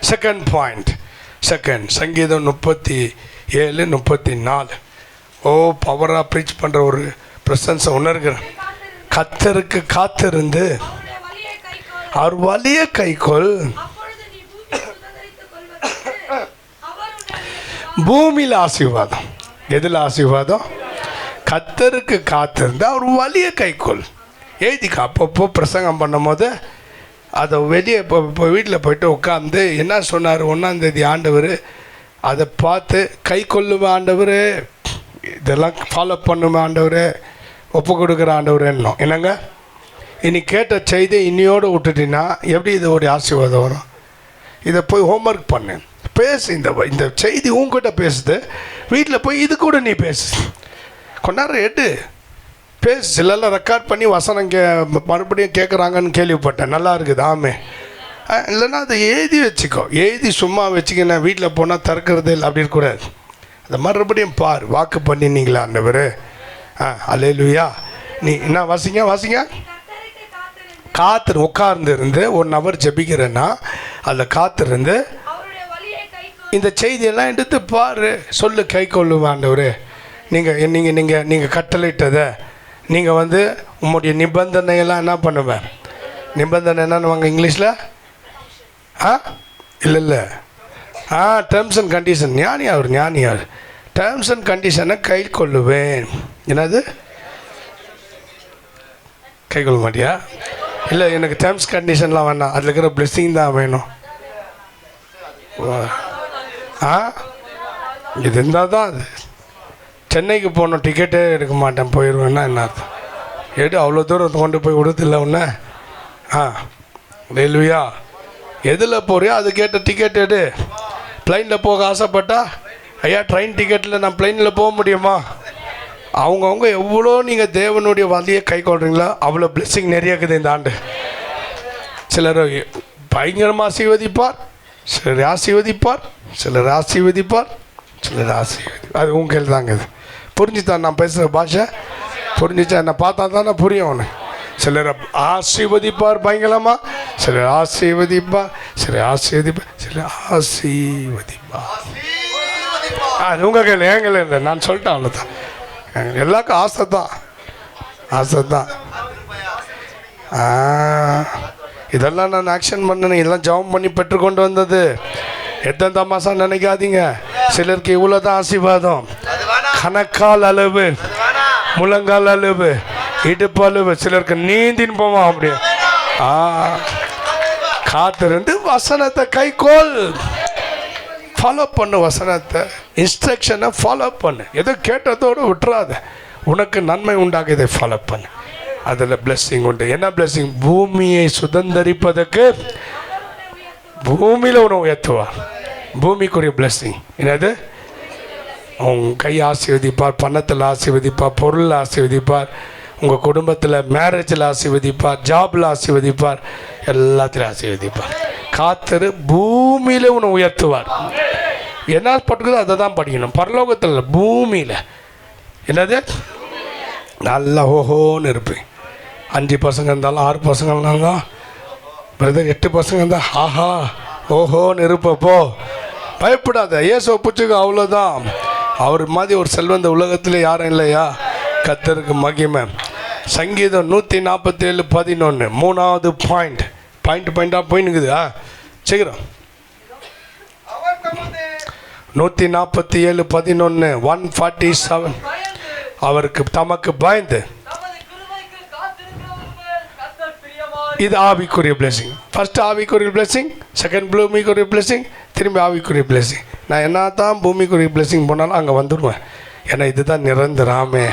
செகண்ட் பாயிண்ட், சங்கீதம் 37:34. பவராக ப்ரீச் பண்ணுற ஒரு ப்ரெசன்ஸை உணர்கிறேன். கர்த்தருக்கு காத்திருந்து அவர் வலிய கைக்கொள், பூமியில் ஆசீர்வாதம். எதில் ஆசீர்வாதம்? கர்த்தருக்கு காத்திருந்து அவர் வலிய கைக்கொள். எழுதிக்க. அப்பப்போ பிரசங்கம் பண்ணும் போது அதை வெளியே இப்போ வீட்டில் போய்ட்டு உட்காந்து என்ன சொன்னார் 1ஆம் தேதி ஆண்டவர், அதை பார்த்து கை கொள்ளுமே ஆண்டவர், இதெல்லாம் ஃபாலோ பண்ணுமே ஆண்டவர், ஒப்பு கொடுக்குற ஆண்டவர் என்னோம். என்னங்க இனி கேட்ட செய்தி இன்னையோடு விட்டுட்டீங்கன்னா எப்படி இது ஒரு ஆசீர்வாதம் வரும்? இதை போய் ஹோம்ஒர்க் பண்ணு, பேசு. இந்த செய்தி உங்ககிட்ட பேசுது, வீட்டில் போய் இது கூட நீ பேசு, கொண்டாடுற எடு பேசு. சிலெல்லாம் ரெக்கார்ட் பண்ணி வசனம் மறுபடியும் கேட்குறாங்கன்னு கேள்விப்பட்டேன். நல்லா இருக்குது. ஆமே. இல்லைன்னா அதை எழுதி வச்சுக்கோ. எழுதி சும்மா வச்சுக்கினா வீட்டில் போனால் திறக்கிறது இல்லை, அப்படி இருக்கக்கூடாது. அதை மறுபடியும் பார். வாக்கு பண்ணினீங்களா ஆண்டவர்? அல்லேலூயா. நீ என்ன வாசிங்க காத்திரு. உட்கார்ந்து இருந்து 1 hour ஜெபிக்கிறேன்னா அதில் காத்திருந்து இந்த செய்தியெல்லாம் எடுத்து பாரு. சொல்லு, கை கொள்ளுவேன் ஆண்டவர். நீங்கள் கட்டளையிட்டதை நீங்கள் உங்களுடைய நிபந்தனையெல்லாம் என்ன பண்ணுவேன்? நிபந்தனை என்னன்னு இங்கிலீஷில்? இல்லை டேர்ம்ஸ் அண்ட் கண்டிஷன். ஞானி அவர் டேர்ம்ஸ் அண்ட் கண்டிஷனை கை கொள்ளுவேன். என்னது? கை கொள்ள மாட்டியா? இல்லை, எனக்கு டேர்ம்ஸ் கண்டிஷன்லாம் வேணாம், அதில் இருக்கிற பிளெஸ்ஸிங் தான் வேணும். இது இருந்தால் தான் அது. சென்னைக்கு போகணும், டிக்கெட்டே எடுக்க மாட்டேன், போயிடுவேன்னா என்ன அர்த்தம்? எடு, அவ்வளோ தூரம் கொண்டு போய் கொடுத்துல உன்ன. ரயில்வையா எதில் போறியோ அது கேட்ட டிக்கெட் எடு. ப்ளைனில் போக ஆசைப்பட்டா, ஐயா ட்ரெயின் டிக்கெட்டில் நான் ப்ளைனில் போக முடியுமா? அவங்கவுங்க எவ்வளோ நீங்கள் தேவனுடைய வழியை கை கொள்றீங்களோ அவ்வளோ பிளெஸ்ஸிங் நிறைய இருக்குது இந்த ஆண்டு. சிலர் பயங்கரமாக ஆசீர்வதிப்பார், சிலர் ஆசீர்வதிப்பார், சிலர் அது உங்கள் தாங்க. இது புரிஞ்சுதான் நான் பேசுகிற பாஷை? புரிஞ்சிச்சா? என்னை பார்த்தா தானே புரியும் அவனு. சிலர் ஆசீர்வதிப்பார் பயங்கரமாக, சிலர் ஆசீர்வதிப்பார். அது உங்கள் கையில், என் கையில் இல்லை. நான் சொல்லிட்டேன், அவ்வளோதான். எல்லாருக்கும் ஆசை தான். இதெல்லாம் நான் ஆக்ஷன் பண்ணேன், இதெல்லாம் ஜபம் பண்ணி பெற்றுக்கொண்டு வந்தது. எத்தனை தமாசா நினைக்காதீங்க. சிலருக்கு இவ்வளோ தான் ஆசீர்வாதம். கணக்கால் அளவு, முழங்கால் அளவு, இடுப்பு அளவு. சிலருக்கு நீந்தின் போவோம். அப்படியே காத்திருந்து வசனத்தை கைக்கோள். ஃபாலோ பண்ணு வசனத்தை, இன்ஸ்ட்ரக்ஷனை ஃபாலோ பண்ணு. எதோ கேட்டதோடு விட்டுறாத. உனக்கு நன்மை உண்டாக இதை ஃபாலோ பண்ணு. அதில் பிளெஸ்ஸிங் உண்டு. என்ன பிளெஸ்ஸிங்? பூமியை சுதந்தரிப்பதற்கு பூமியில் உன்னை உயர்த்துவார். பூமிக்குரிய பிளெஸ்ஸிங் என்னது? உங்க கை ஆசீர்வதிப்பார், பணத்தில் ஆசீர்வதிப்பார், பொருள் ஆசீர்வதிப்பார், உங்கள் குடும்பத்தில் மேரேஜில் ஆசீர்வதிப்பார், ஜாபில் ஆசீர்வதிப்பார், எல்லாத்திலும் ஆசீர்வதிப்பார். காத்திரு, பூமியில் உன்னை உயர்த்துவார். என்ன பட்டுக்குதோ அதை தான் படிக்கணும். பரலோகத்தில் பூமியில் என்னது? நல்லா ஓஹோன்னு இருப்பேன். 5 பசங்க இருந்தாலும் 6 பசங்க இருந்தாலும் பிரதர் 8 பசங்க இருந்தால் ஆஹா ஓஹோன்னு இருப்பப்போ பயப்படாத. இயேசுவை பிடிச்சிக்க, அவ்வளோதான். அவர் மாதிரி ஒரு செல்வந்த உலகத்தில் யாரும் இல்லையா? கர்த்தருக்கு மகிமை. சங்கீதம் 147:11 3வது பாயிண்டாக போயின்னுக்குது. சீக்கிரம் 147:11 147. அவருக்கு தமக்கு பயந்து. இது ஆவிக்குரிய பிளெஸிங். ஃபர்ஸ்ட் ஆவிக்குரிய பிளெஸிங் செகண்ட் பூமிக்குரிய பிளெஸிங், திரும்பி ஆவிக்குரிய பிளெஸிங். நான் என்ன தான் பூமிக்குரிய பிளெஸிங் போனாலும் அங்கே வந்துடுவேன். ஏன்னா இதுதான் நிரந்தராமே.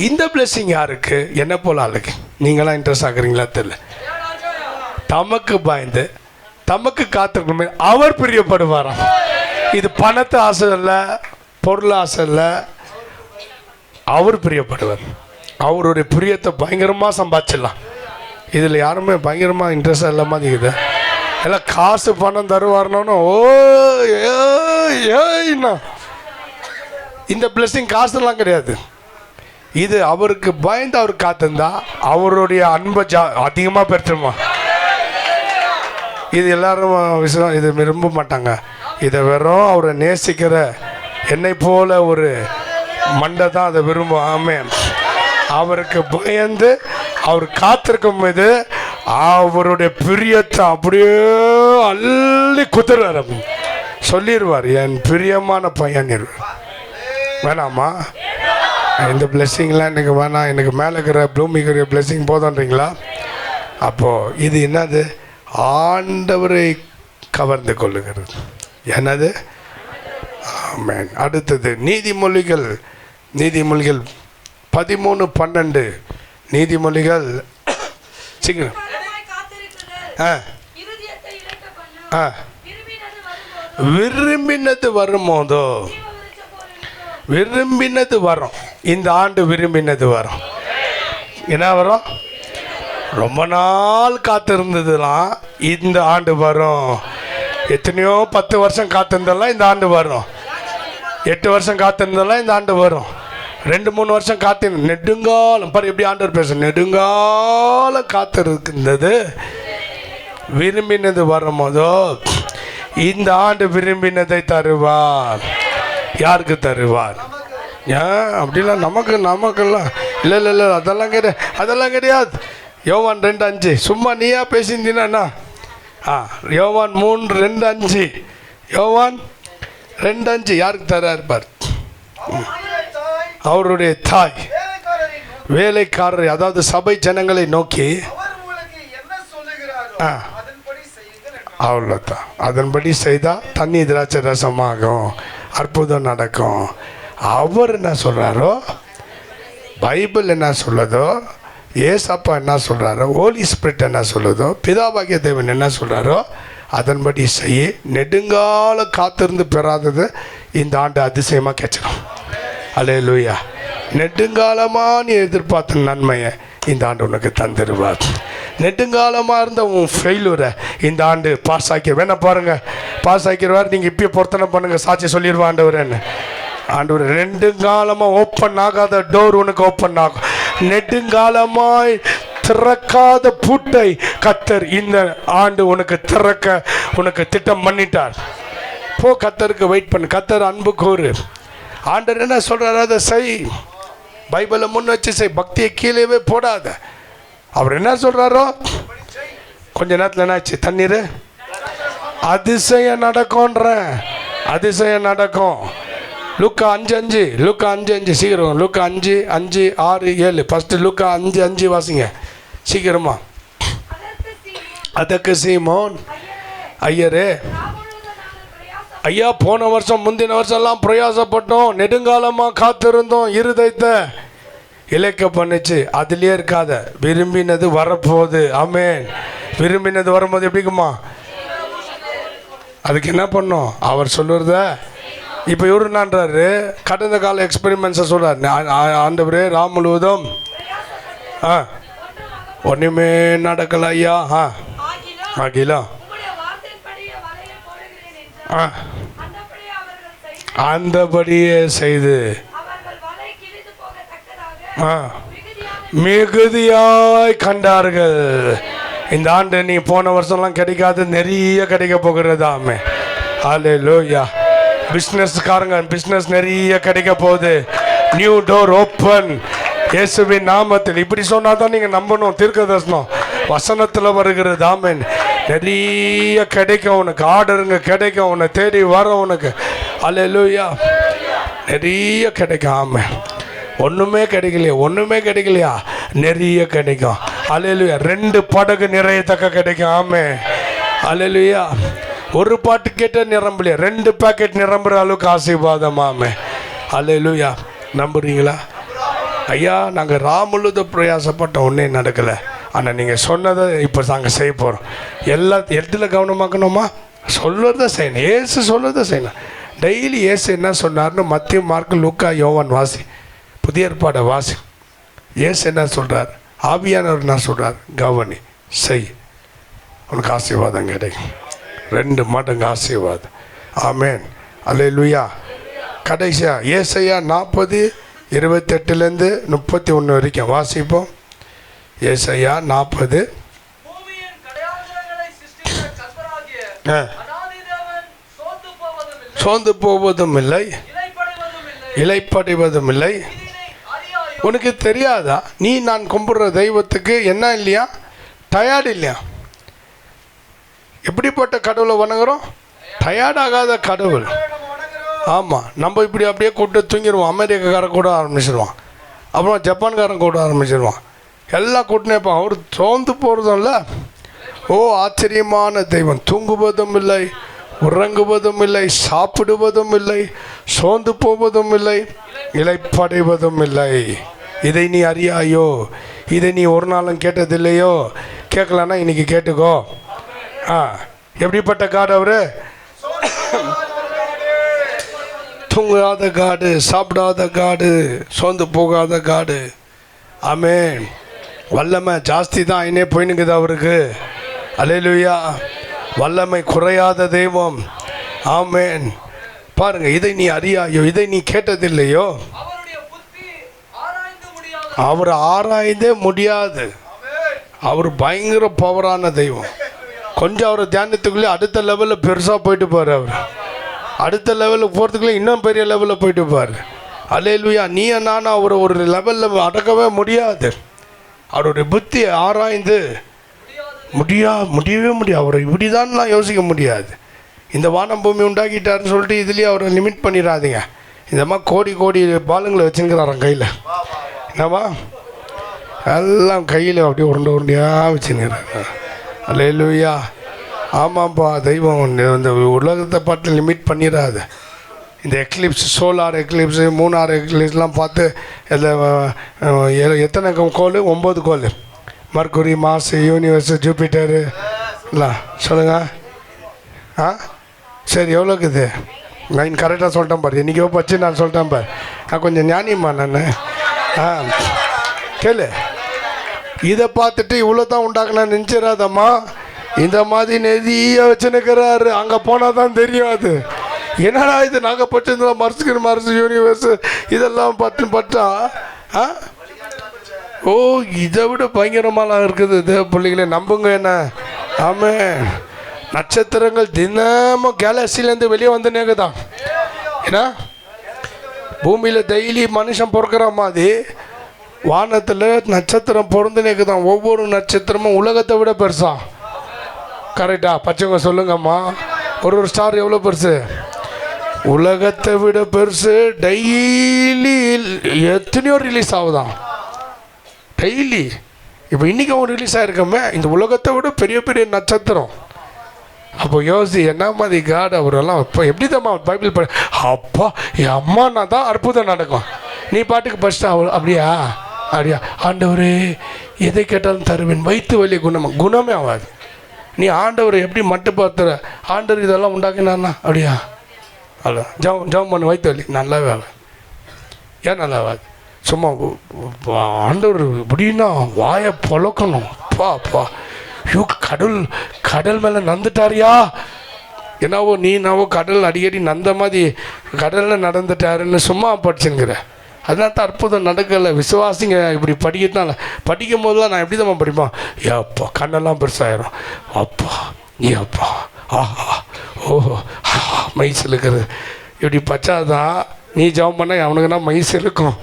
இந்த பிளெஸிங் யாருக்கு? என்ன போல ஆளுக்கு. நீங்களாம் இன்ட்ரெஸ்ட் ஆகுறீங்களா தெரியல. தமக்கு பயந்து தமக்கு காத்திருக்கணுமே அவர் பிரியப்படுவாராம். இது பணத்தை ஆசை இல்லை, பொருள் ஆசை இல்லை, அவர் பிரியப்படுவார். அவருடைய பிரியத்தை பயங்கரமாக சம்பாதிச்சிடலாம். இதில் யாருமே பயங்கரமாக இன்ட்ரெஸ்டாக இல்லாமல் இருக்குது. எல்லாம் காசு பணம் தருவார்னு ஓ ஏன்னா இந்த பிளெஸிங் காசுலாம் கிடையாது. இது அவருக்கு பயந்து அவர் காத்திருந்தா அவருடைய அன்பை அதிகமாக பெற்றுமா. இது எல்லாரும் இது விரும்ப மாட்டாங்க. இதை வெறும் அவரை நேசிக்கிற என்னை போல ஒரு மண்டை தான் அதை விரும்பும். ஆமென். அவருக்கு பயந்து அவர் காத்திருக்கும் போது அவருடைய பிரியத்தை அப்படியே அள்ளி குத்துறார். சொல்லிடுவார், என் பிரியமான பையன். வேணாமா இந்த பிளெஸிங்லாம் எனக்கு வேணாம், எனக்கு மேலே இருக்கிற பூமிக்குரிய பிளெஸிங் போதுன்றீங்களா? அப்போது இது என்னது? ஆண்டவரை கவர்ந்து கொள்ளுகிறது. என்னது? ஆமென். அடுத்தது நீதிமொழிகள் 13:12. நீதிமொழிகள் சீக்கிரம். விரும்பினது வரும்போதோ விரும்பினது வரும். இந்த ஆண்டு விரும்பினது வரும். என்ன வரும்? ரொம்ப நாள் காத்திருந்ததுலாம் இந்த ஆண்டு வரும். எத்தனையோ 10 வருஷம் காத்திருந்தெல்லாம் இந்த ஆண்டு வரும். 8 வருஷம் காத்திருந்தெல்லாம் இந்த ஆண்டு வரும். 2-3 வருஷம் காத்திரு நெடுங்காலம் பாரு எப்படி ஆண்டவர் பேச. நெடுங்காலம் காத்திருந்தது விரும்பினது வரும்போதோ இந்த ஆண்டு விரும்பினதை தருவார். யாருக்கு தருவார்? ஏன் அப்படிலாம் நமக்கெல்லாம் இல்லை அதெல்லாம் கிடையாது. யோவான் 2:5 சும்மா நீயா பேசியிருந்தீனா? யோவான் 3:2-5. யோவான் 2:5 யாருக்கு தரார் பார்? அவருடைய தாய் வேலைக்காரர், அதாவது சபை ஜனங்களை நோக்கி அவ்வளோதான், அதன்படி செய்தால் தண்ணி திராட்சை ரசமாகும், அற்புதம் நடக்கும். அவர் என்ன சொல்கிறாரோ, பைபிள் என்ன சொல்லுதோ, ஏசப்பா என்ன சொல்கிறாரோ, ஹோலி ஸ்பிரிட் என்ன சொல்லுதோ, பிதாபாகிய தேவன் என்ன சொல்கிறாரோ அதன்படி செய்ய. நெடுங்காலம் காத்திருந்து பெறாதது இந்த ஆண்டு அதிசயமாக கிடைச்சிடும். அல்லேலூயா. நெடுங்காலமாக நீ எதிர்பார்த்த நன்மையை இந்த ஆண்டு உனக்கு தந்துடுவார். நெடுங்காலமாக இருந்த உன் ஃபெயிலூரை இந்த ஆண்டு பாஸ் ஆக்கி வேணா பாருங்கள், பாஸ் ஆக்கிடுவார். நீங்கள் இப்பயே பொருத்தனை பண்ணுங்கள், சாட்சி சொல்லிடுவா ஆண்டவரேன்னு. ஆண்டவர் நெடுங்காலமாக ஓப்பன் ஆகாத டோர் உனக்கு ஓப்பன் ஆகும். நெடுங்காலமாய் திறக்காத பூட்டை கர்த்தர் இந்த ஆண்டு உனக்கு திறக்க உனக்கு திட்டம் பண்ணிட்டார். போ, கர்த்தருக்கு வெயிட் பண்ணு. கர்த்தர் அன்பு கூறு. ஆண்டவர் என்ன சொல்கிறார் அதை செய். பைபிளை முன் வச்சு செய். பக்தியை கீழேவே போடாத. அவர் என்ன சொல்கிறாரோ கொஞ்ச நேரத்தில் என்னாச்சு? தண்ணீர் அதிசயம் நடக்கும்ன்ற, அதிசயம் நடக்கும். லூக்கா 5:5, லூக்கா 5:5 சீக்கிரம். லூக்கா 5:5, 6, 7. ஃபஸ்ட்டு லூக்கா 5:5 வாசிங்க சீக்கிரமா. அதற்கு சீமோன், ஐயரே ஐயா, போன வருஷம் முந்தின வருஷம்லாம் பிரயாசப்பட்டோம், நெடுங்காலமாக காத்திருந்தோம், இருதயத்தை இலக்க பண்ணிச்சு. அதுலேயே இருக்காத, விரும்பினது வரப்போகுது. ஆமென். விரும்பினது வரும்போது எப்படிக்குமா? அதுக்கு என்ன பண்ணோம்? அவர் சொல்லுறத இப்போ இவரு என்னான்றாரு, கடந்த கால எக்ஸ்பெரிமெண்ட்ஸை சொல்கிறார். ஆண்டவரே ராம் முழுவதும் ஒன்றுமே நடக்கல ஐயா. ஆகிலாம் அந்தபடியே செய்து மிகுதியாய் கண்டார்கள். இந்த ஆண்டு நீ போன வருஷம்லாம் கிடைக்காது, நிறைய கிடைக்க போகிறதாமே. அல்லேலூயா. பிஸ்னஸ்காரங்க பிஸ்னஸ் நிறைய கிடைக்க போகுது. நியூ டோர் ஓப்பன் இயேசுவின் நாமத்தில். இப்படி சொன்னால் தான் நீங்கள் நம்பணும். தீர்க்கதரிசனம் வசனத்தில் வருகிறது. ஆமென். நிறைய கிடைக்கும் உனக்கு, ஆர்டருங்க கிடைக்கும், உன்னை தேடி வரும் உனக்கு. அல்லேலூயா. நிறைய கிடைக்கும். ஆமென். ஒன்றுமே கிடைக்கலையா? நிறைய கிடைக்கும். அல்லேலூயா. 2 படகு நிறையத்தக்க கிடைக்கும். ஆமென். அல்லேலூயா. ஒரு பாட்டு கேட்ட நிரம்பலையா, 2 பாக்கெட் நிரம்புற அளவுக்கு ஆசீர்வாதமாமே. அல்லேலூயா. நம்புறீங்களா? ஐயா, நாங்கள் ராமுழுத பிரயாசப்பட்ட ஒன்றே நடக்கலை, ஆனால் நீங்கள் சொன்னதை இப்போ நாங்கள் செய்ய போகிறோம். எல்லா இடத்துல கவனமாக்கணுமா? சொல்லுறத செய்யணும். ஏசு சொல்லுறத செய்யணும். டெய்லி ஏசு என்ன சொன்னார்னு மத்திய, மார்க்கு, லூக்கா, யோவான் வாசி, புதிய ஏற்பாடை வாசி. ஏசு என்ன சொல்கிறார், ஆவியானவர் என்ன சொல்கிறார், கவனி, செய், உனக்கு ஆசீர்வாதம் கிடைக்கும். 2 மடங்கு ஆசீர்வாதம். ஆமேன். அல்லேலூயா. கடைசியா ஏசாயா 40:28-31 வரைக்கும் வாசிப்போம். ஏசாயா 40. சோர்ந்து போவதும் இல்லை, இலைப்படைவதும் இல்லை. உனக்கு தெரியாதா, நீ நான் கும்பிடுற தெய்வத்துக்கு என்ன இல்லையா, டயர்டு இல்லையா? எப்படிப்பட்ட கடவுளை வணங்குறோம்? டயர்டாகாத கடவுள். ஆமாம், நம்ம இப்படி அப்படியே கூப்பிட்டு தூங்கிடுவோம். அமெரிக்காக்காரன் கூட ஆரம்பிச்சிடுவான், அப்புறம் ஜப்பான்காரன் கூட ஆரம்பிச்சிடுவான், எல்லாம் கூட்டினேப்பான். அவர் சோர்ந்து போகிறதும் இல்லை. ஓ ஆச்சரியமான தெய்வம். தூங்குவதும் இல்லை, உறங்குவதும் இல்லை, சாப்பிடுவதும் இல்லை, சோர்ந்து போவதும் இல்லை, இலைப்படைவதும் இல்லை. இதை நீ அறியாயோ? இதை நீ ஒரு நாளும் கேட்டதில்லையோ? கேட்கலன்னா இன்னைக்கு கேட்டுக்கோ. எப்படிப்பட்ட காடு அவரு? தூங்காத காடு, சாப்பிடாத காடு, சோர்ந்து போகாத காடு. ஆமேன். வல்லமை ஜாஸ்தி தான் ஆயினே போயினுக்குது அவருக்கு. அல்லேலூயா. வல்லமை குறையாத தெய்வம். ஆமேன். பாருங்க, இதை நீ அறியாயோ? இதை நீ கேட்டதில்லையோ? அவர் ஆராய்ந்தே முடியாது. அவர் பயங்கர பவரான தெய்வம். கொஞ்சம் அவர் தியானத்துக்குள்ளே அடுத்த லெவலில் பெருசாக போயிட்டு பாரு. அவர் அடுத்த லெவலுக்கு போகிறதுக்குள்ளே இன்னும் பெரிய லெவலில் போயிட்டு பாரு. அல்லேலூயா. நீ நானும் அவரை ஒரு லெவலில் அடக்கவே முடியாது. அவருடைய புத்தி ஆராய்ந்து முடியவே முடியாது. அவரை இப்படி தான் யோசிக்க முடியாது. இந்த வானம் பூமி உண்டாக்கிட்டாருன்னு சொல்லிட்டு இதுலேயே அவரை லிமிட் பண்ணிடாதீங்க. இந்த மாதிரி கோடி கோடி பாலுங்களை வச்சுருக்கிறாராம் கையில். என்னவா எல்லாம் கையில் அப்படியே உருண்டையாக வச்சுருக்கிறாங்க. அல்லேலூயா. ஆமாம்ப்பா, தெய்வம் இந்த உலகத்தை பார்த்து லிமிட் பண்ணிடாது. இந்த எக்லிப்ஸ், சோலார் எக்லிப்ஸு, மூணார் எக்லிப்ஸ்லாம் பார்த்து எத்தனை கோள்? 9 கோள். மர்க்குரி, மார்ஸ், யூனிவர்ஸு, ஜூபிட்டரு எல்லாம் சொல்லுங்கள். சரி, எவ்வளோக்குது? நான் கரெக்டாக சொல்லிட்டேன் பாரு. இன்றைக்கி பச்சு நான் சொல்லிட்டேன் பாரு. நான் கொஞ்சம் ஞானியம்மா நான். கேளு. இதை பார்த்துட்டு இவ்வளோ தான் உண்டாக்குனா நினச்சிடாதம்மா. இந்த மாதிரி நெதிய வச்சுன்னுக்கிறாரு. அங்கே போனால் தான் தெரியும் அது என்னடா இது. நாங்கள் பட்சத்தில் மர்ஸ், யூனிவர்ஸு இதெல்லாம் பட்டா ஓ இதை விட பயங்கரமாலாம் இருக்குது. தேவ பிள்ளைகளே நம்புங்க என்ன. ஆமாம், நட்சத்திரங்கள் தினமும் கேலக்சிலேருந்து வெளியே வந்து நேக்குதான். ஏன்னா பூமியில் டெய்லி மனுஷன் பிறக்கிற மாதிரி வானத்தில் நட்சத்திரம் பிறந்து நேக்குதான். ஒவ்வொரு நட்சத்திரமும் உலகத்தை விட பெருசா. கரெக்டா? பச்சைங்க சொல்லுங்கம்மா. ஒரு ஸ்டார் எவ்வளோ பெருசு? உலகத்தை விட பெருசு. டெய்லி எத்தனையோ ரிலீஸ் ஆகுதான். டெய்லி இப்போ இன்றைக்கி அவன் ரிலீஸ் ஆகிருக்கோமே. இந்த உலகத்தை விட பெரிய பெரிய நட்சத்திரம். அப்போ யோசி என்ன மாதிரி காட் அவரெல்லாம். இப்போ எப்படி தான் பைபிள் படி அப்பா என் அம்மானா தான் அற்புதம் நடக்கும். நீ பாட்டுக்கு ஃபஸ்ட்டு அப்படியா ஆண்டவரே எதை கேட்டாலும் தருவேன். வயிற்று வலி குணமே ஆகாது. நீ ஆண்டவர் எப்படி மட்டும் பார்த்துற? ஆண்டவர் இதெல்லாம் உண்டாக்கினார்னா அப்படியா அல்ல ஜம் பண்ணு. வயிற்று வலி நல்லாவே ஆகாது. ஏன் நல்லா ஆகாது? சும்மா ஆண்டவர் எப்படின்னா வாயை பொழக்கணும். அப்பா ஐயோ கடல் மேலே நந்துட்டாரியா? என்னவோ நீனாவோ கடல் அடிக்கடி நந்த மாதிரி கடலில் நடந்துட்டாருன்னு சும்மா படிச்சுங்கிற. அதனால தான் அற்புதம் நடக்கலை. விசுவாசிங்க இப்படி படிக்கிறதுனால படிக்கும் போதெல்லாம் நான் எப்படி தான் படிப்பேன். ஏப்பா கண்ணெல்லாம் பெருசாயிரும். அப்பா அப்பா ஆஹா ஓஹோ மை சிலுக்கிறது. இப்படி பச்சாதான் நீ ஜெபம் பண்ண அவனுக்குன்னா மை சிலுக்கும்.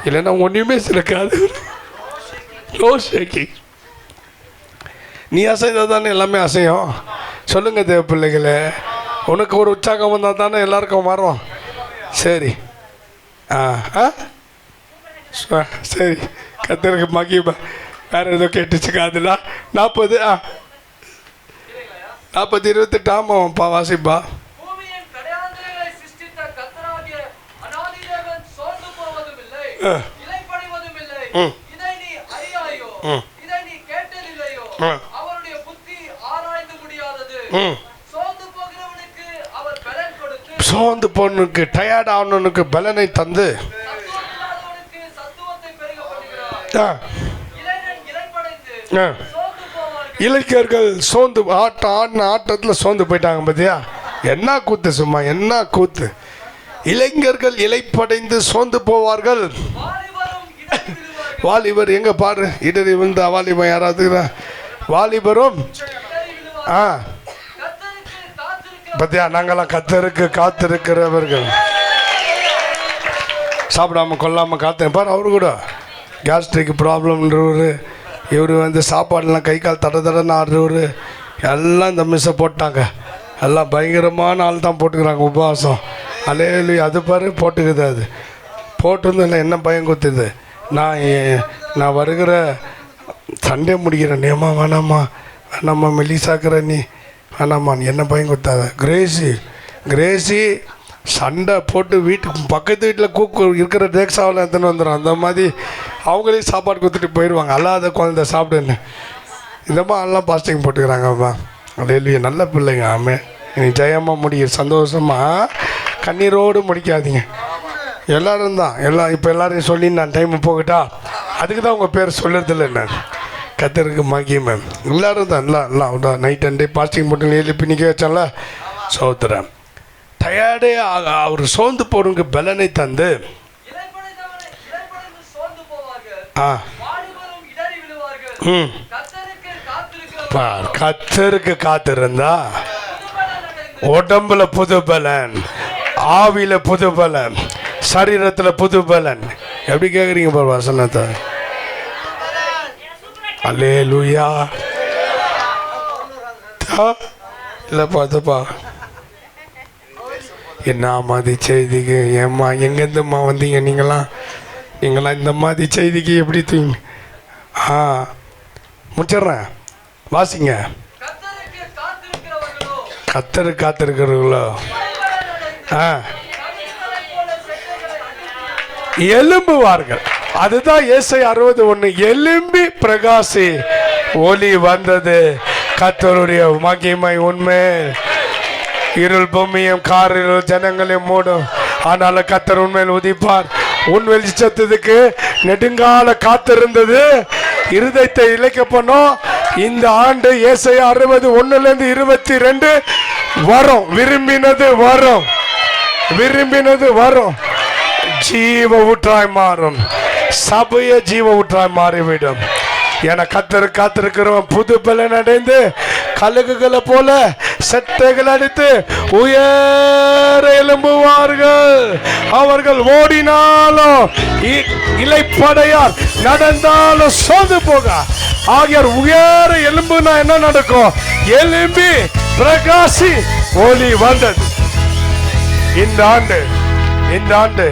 இல்லைன்னா ஒன்றுமே சிலுக்காது. No shaking. நீ அசைந்தால் தானே எல்லாமே அசையும். சொல்லுங்கள் தேவ பிள்ளைகளே. உனக்கு ஒரு உற்சாகம் வந்தால் தானே எல்லாருக்கும் வரும். சரி சரி, கத்தருக்கு மகிமை. வேறு ஏதோ கேட்டுச்சுக்கா? அதில் 40 40:28 ஆமாப்பா, வாசிப்பா. சோர்ந்து போனுக்கு, டயர்ட் ஆனவனுக்கு பலனை தந்து, இளைஞர்கள் சோர்ந்து ஆட்டத்தில் சோர்ந்து போயிட்டாங்க. பார்த்தியா என்ன கூத்து, சும்மா என்ன கூத்து. இளைஞர்கள் இளைப்படைந்து சோர்ந்து போவார்கள். வாலிபர் எங்க பாரு, இடறி விழுந்த வாலிபர் யாராவது, வாலிபரும் பத்தியா நாங்களாம் கர்த்தருக்கு காத்திருக்கிறவர்கள். சாப்பிடாம கொல்லாமல் காத்து பாரு. அவரு கூட கேஸ்ட்ரிக் ப்ராப்ளம்ன்றவர், இவர் வந்து சாப்பாடுலாம் கை கால் தடன்னு ஆடுறவர் எல்லாம் இந்த மிஸ்ஸை போட்டாங்க. எல்லாம் பயங்கரமான ஆள் தான் போட்டுக்கிறாங்க உபவாசம். அலையலி அது பாரு போட்டுக்குது. அது போட்டிருந்தேன் என்ன பயம் குத்துது. நான் வருகிற சண்டே முடிக்கிறேன், ஏமா வேணாம்மா மெலிசாக்குற நீ வேணாம்மா, என்ன பயம் குத்தாத. கிரேசி சண்டை போட்டு வீட்டுக்கு பக்கத்து வீட்டில் இருக்கிற டேக்ஸாவில் எடுத்துன்னு வந்துடும். அந்த மாதிரி அவங்களே சாப்பாடு கொடுத்துட்டு போயிடுவாங்க. அல்லாத குழந்தை சாப்பிடுன்னு இந்த மாதிரி எல்லாம் பாஸ்டிங் போட்டுக்கிறாங்கப்பா. அலையிலேயே நல்ல பிள்ளைங்க. ஆமே நீ ஜெயமாக முடியும், சந்தோஷமாக கண்ணீரோடு முடிக்காதீங்க. எல்லோரும் தான் இப்போ எல்லோரையும் சொல்லி நான் டைம் போகட்டா, அதுக்கு தான் உங்கள் பேர் சொல்லுறதில்ல. நான் கத்தருக்கு மகிமை. எல்லோரும் தான் எல்லாம் நைட் அண்ட் டே பாஸ்டிங் போட்டு எழுப்பி நிற்க வச்சால சோத்துறேன். டயர்டே அவர் சோர்ந்து போறவங்க பலனை தந்து கத்தருக்கு காத்திருந்தா உடம்புல புது பலன், ஆவியில புது பலன், சரீரத்துல புது பலன். எப்படி கேக்குறீங்க பாரு வசனத்தை. அல்லேலூயா. இல்லப்பா அதுப்பா என்ன மாதிரி செய்திக்கு ஏம்மா எங்கேருந்தும்மா வந்தீங்க நீங்களாம் இந்த மாதிரி செய்திக்கு எப்படி தூங்க? முடிச்சிட்றேன், வாசிங்க. கத்தரு காத்திருக்கிறவர்களோ எலும்புவார்கள். அதுதான் ஏசாயா 60:1. எலும்பி பிரகாசி, ஒளி வந்தது, கர்த்தருடைய மகிமை உண்மை. இருள் பூமியும் காரில் ஜனங்களையும் மூடும், ஆனாலும் கர்த்தர் உண்மையில் உதிப்பார். உன் வெளிச்சத்துக்கு நெடுங்கால காத்திருந்தது இருதயத்தை இழைக்க பண்ணோம். இந்த ஆண்டு ஏசாயா 60:1-22 வரும். விரும்பினது வரும். ஜீவ ஊற்றாய் மாறும். சபைய ஜீவ ஊற்றாய் மாறிவிடும். என கத்தரு காத்திருக்கிறவன் புது பலன் அடைந்து கழுகுகளை போல செட்டைகள் அடித்து உயர எழும்புவார்கள். அவர்கள் ஓடினாலும் இலைப்படையார், நடந்தாலும் சோர்ந்து போக ஆகியோர் உயர எலும்புனா என்ன நடக்கும்? எலும்பி பிரகாசி, ஒளி வந்தது. இந்த ஆண்டு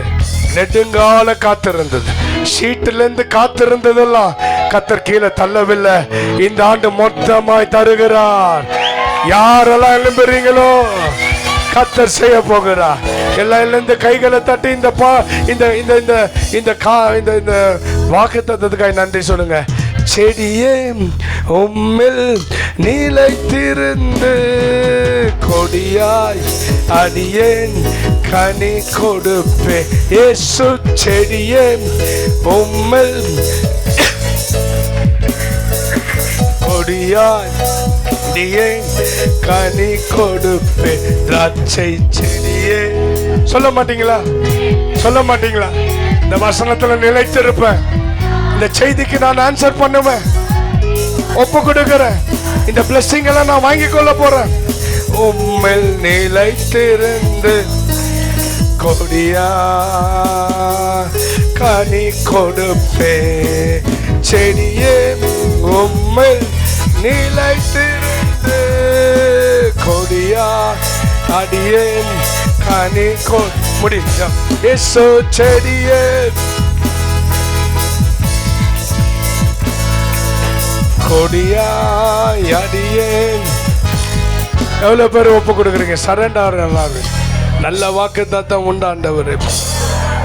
நெடுங்கால காத்திருந்தது. சீட்டிலிருந்து காத்திருந்ததெல்லாம் கத்தர் கீழே தள்ளவில்லை. இந்த ஆண்டு மொத்தமாய் தருகிறார். யாரெல்லாம் எழும்புறீங்களோ கத்தர் செய்ய போகிறார். எல்லாம் எழுந்து கைகளை தட்டி இந்த வாக்குத்தத்தத்துக்காய் நன்றி சொல்லுங்க. செடியே உம்மில் நிலைத்திருந்து கொடியாய் அடியேன் கனி கொடுப்பே. இயேசு செடியே உம்மில் கொடியாய் அடியேன் கனி கொடுப்பே. திராட்சை செடியே. சொல்ல மாட்டீங்களா? இந்த வசனத்துல நிலைத்திருப்பேன். இந்த செய்திக்கு நான் ஆன்சர் பண்ணுவேன், ஒப்பு கொடுக்கிறேன். இந்த பிளஸிங் எல்லாம் நான் வாங்கி கொள்ள போறேன். உம்மில் நிலைத்திருந்து கொடியா கனி கொடுப்பே. செடியே உம்மில் நிலைத்திருந்து கொடியா அடியேன் கனி முடியும். இயேசு செடியே கொடியாய் அடியேன் எவ்வளோ பேர் ஒப்பு கொடுக்குறீங்க? சரண்டர் நல்லாவே நல்ல வாக்கு தத்தம் உண்டு ஆண்டவரே.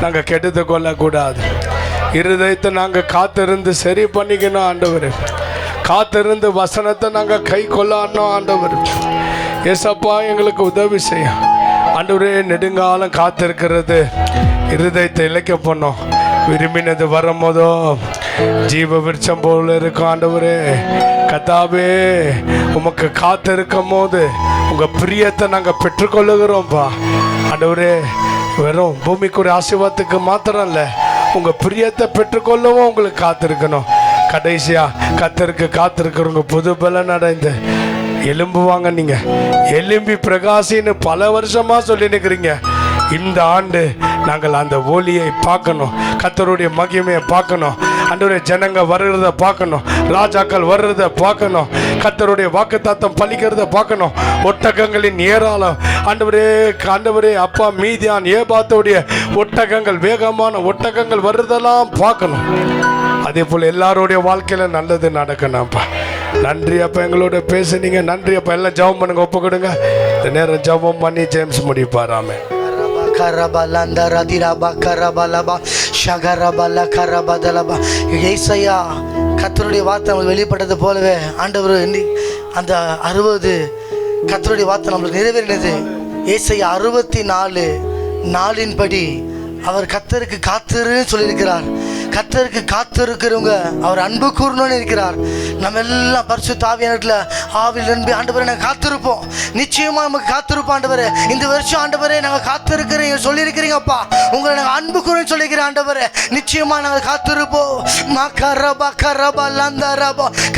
நாங்கள் கெடுத்து கொள்ளக்கூடாது. இருதயத்தை நாங்கள் காத்திருந்து சரி பண்ணிக்கணும் ஆண்டவரே. காத்திருந்து வசனத்தை நாங்கள் கை கொள்ளணும் ஆண்டவர். ஏசப்பா எங்களுக்கு உதவி செய்யும் ஆண்டவரே. நெடுங்காலம் காத்திருக்கிறது இருதயத்தை இழைக்க பண்ணோம். விரும்பினது வரும்போதோ ஜீவ விருட்சம் போல இருக்கும் ஆண்டவரே. கத்தாவே உமக்கு காத்திருக்கும் போது உங்கள் பிரியத்தை நாங்கள் பெற்றுக்கொள்ளுகிறோம்ப்பா ஆண்டவரே. வெறும் பூமிக்குரிய ஆசீர்வாதத்துக்கு மாத்திரம் இல்லை, உங்கள் பிரியத்தை பெற்றுக்கொள்ளவும் உங்களுக்கு காத்திருக்கணும். கடைசியாக கத்தருக்கு காத்திருக்கிறவங்க புது பலன் அடைந்து எலும்புவாங்க. நீங்கள் எலும்பி பிரகாசின்னு பல வருஷமாக சொல்லி நிற்கிறீங்க. இந்த ஆண்டு நாங்கள் அந்த ஒளியை பார்க்கணும், கர்த்தருடைய மகிமையை பார்க்கணும் ஆண்டவரே. ஜனங்க வர்றதை பார்க்கணும், ராஜாக்கள் வர்றதை பார்க்கணும், கர்த்தருடைய வாக்குத்தத்தம் பலிக்கிறத பார்க்கணும். ஒட்டகங்களின் ஏராளம் ஆண்டவரே. ஆண்டவரே அப்பா, மீதியான் ஏபாத்தோடைய ஒட்டகங்கள், வேகமான ஒட்டகங்கள் வர்றதெல்லாம் பார்க்கணும். அதே போல் எல்லாருடைய வாழ்க்கையில் நல்லது நடக்கணும்ப்பா. நன்றி அப்பா, எங்களோட பேசுனீங்க. நன்றி அப்பா. எல்லாம் ஜெபம் பண்ணுங்க, ஒப்பு கொடுங்க. இந்த நேரம் ஜெபம் பண்ணி ஜேம்ஸ் முடிப்பாராமே. கர்த்தருடைய வார்த்தை நம்மளுக்கு வெளிப்பட்டது போலவே ஆண்டவர் அந்த 60 கர்த்தருடைய வார்த்தை நம்மளுக்கு நிறைவேறினது. ஏசாயா 64 நாளின்படி அவர் கர்த்தருக்கு காத்திருன்னு சொல்லியிருக்கிறார். கர்த்தருக்கு காத்திருக்கிறவங்க அவர் அன்பு கூறணும்னு இருக்கிறார். நம்ம எல்லாம் பரிசுத்த ஆவியானவர்ல ஆவியில் அன்பு ஆண்டவரே நாங்கள் காத்திருப்போம். நிச்சயமா நமக்கு காத்திருப்போம் ஆண்டவரே. இந்த வருஷம் ஆண்டவரே நாங்கள் காத்திருக்கிறீங்க சொல்லியிருக்கிறீங்கப்பா. உங்களை நாங்கள் அன்பு கூறணும்னு சொல்லியிருக்கிறேன் ஆண்டவரே. நிச்சயமா நாங்கள் காத்திருப்போம்.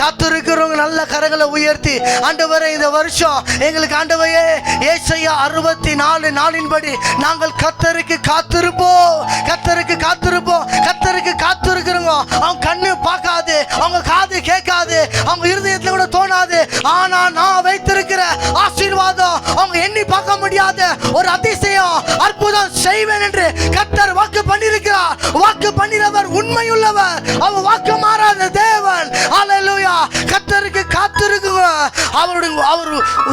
காத்திருக்கிறவங்க நல்ல கரங்களை உயர்த்தி ஆண்டவரே இந்த வருஷம் எங்களுக்கு ஆண்டவரே ஏசாயா 64 நாளின்படி நாங்கள் கர்த்தருக்கு காத்திருப்போம். கர்த்தருக்கு காத்திருப்போம். கர்த்தருக்கு காத்திருக்கிறவங்க அவங்க கண்ணு பார்க்காது, அவங்க காது கேட்காது, அவங்க இருதயத்துல கூட தோணாது. ஆனா நான் வைத்திருக்கிற ஆசீர்வாதம் அவங்க எண்ணி பார்க்க முடியாத ஒரு அதிசயம் அற்புதம் செய்வேன் என்று கர்த்தர் வாக்கு பண்ணியிருக்கிறார். வாக்கு பண்ணினவர் உண்மையுள்ளவர், அவர் வாக்கு மாறாத தேவன். ஹல்லேலூயா. கர்த்தருக்கு காத்திருக்குங்க. அவர்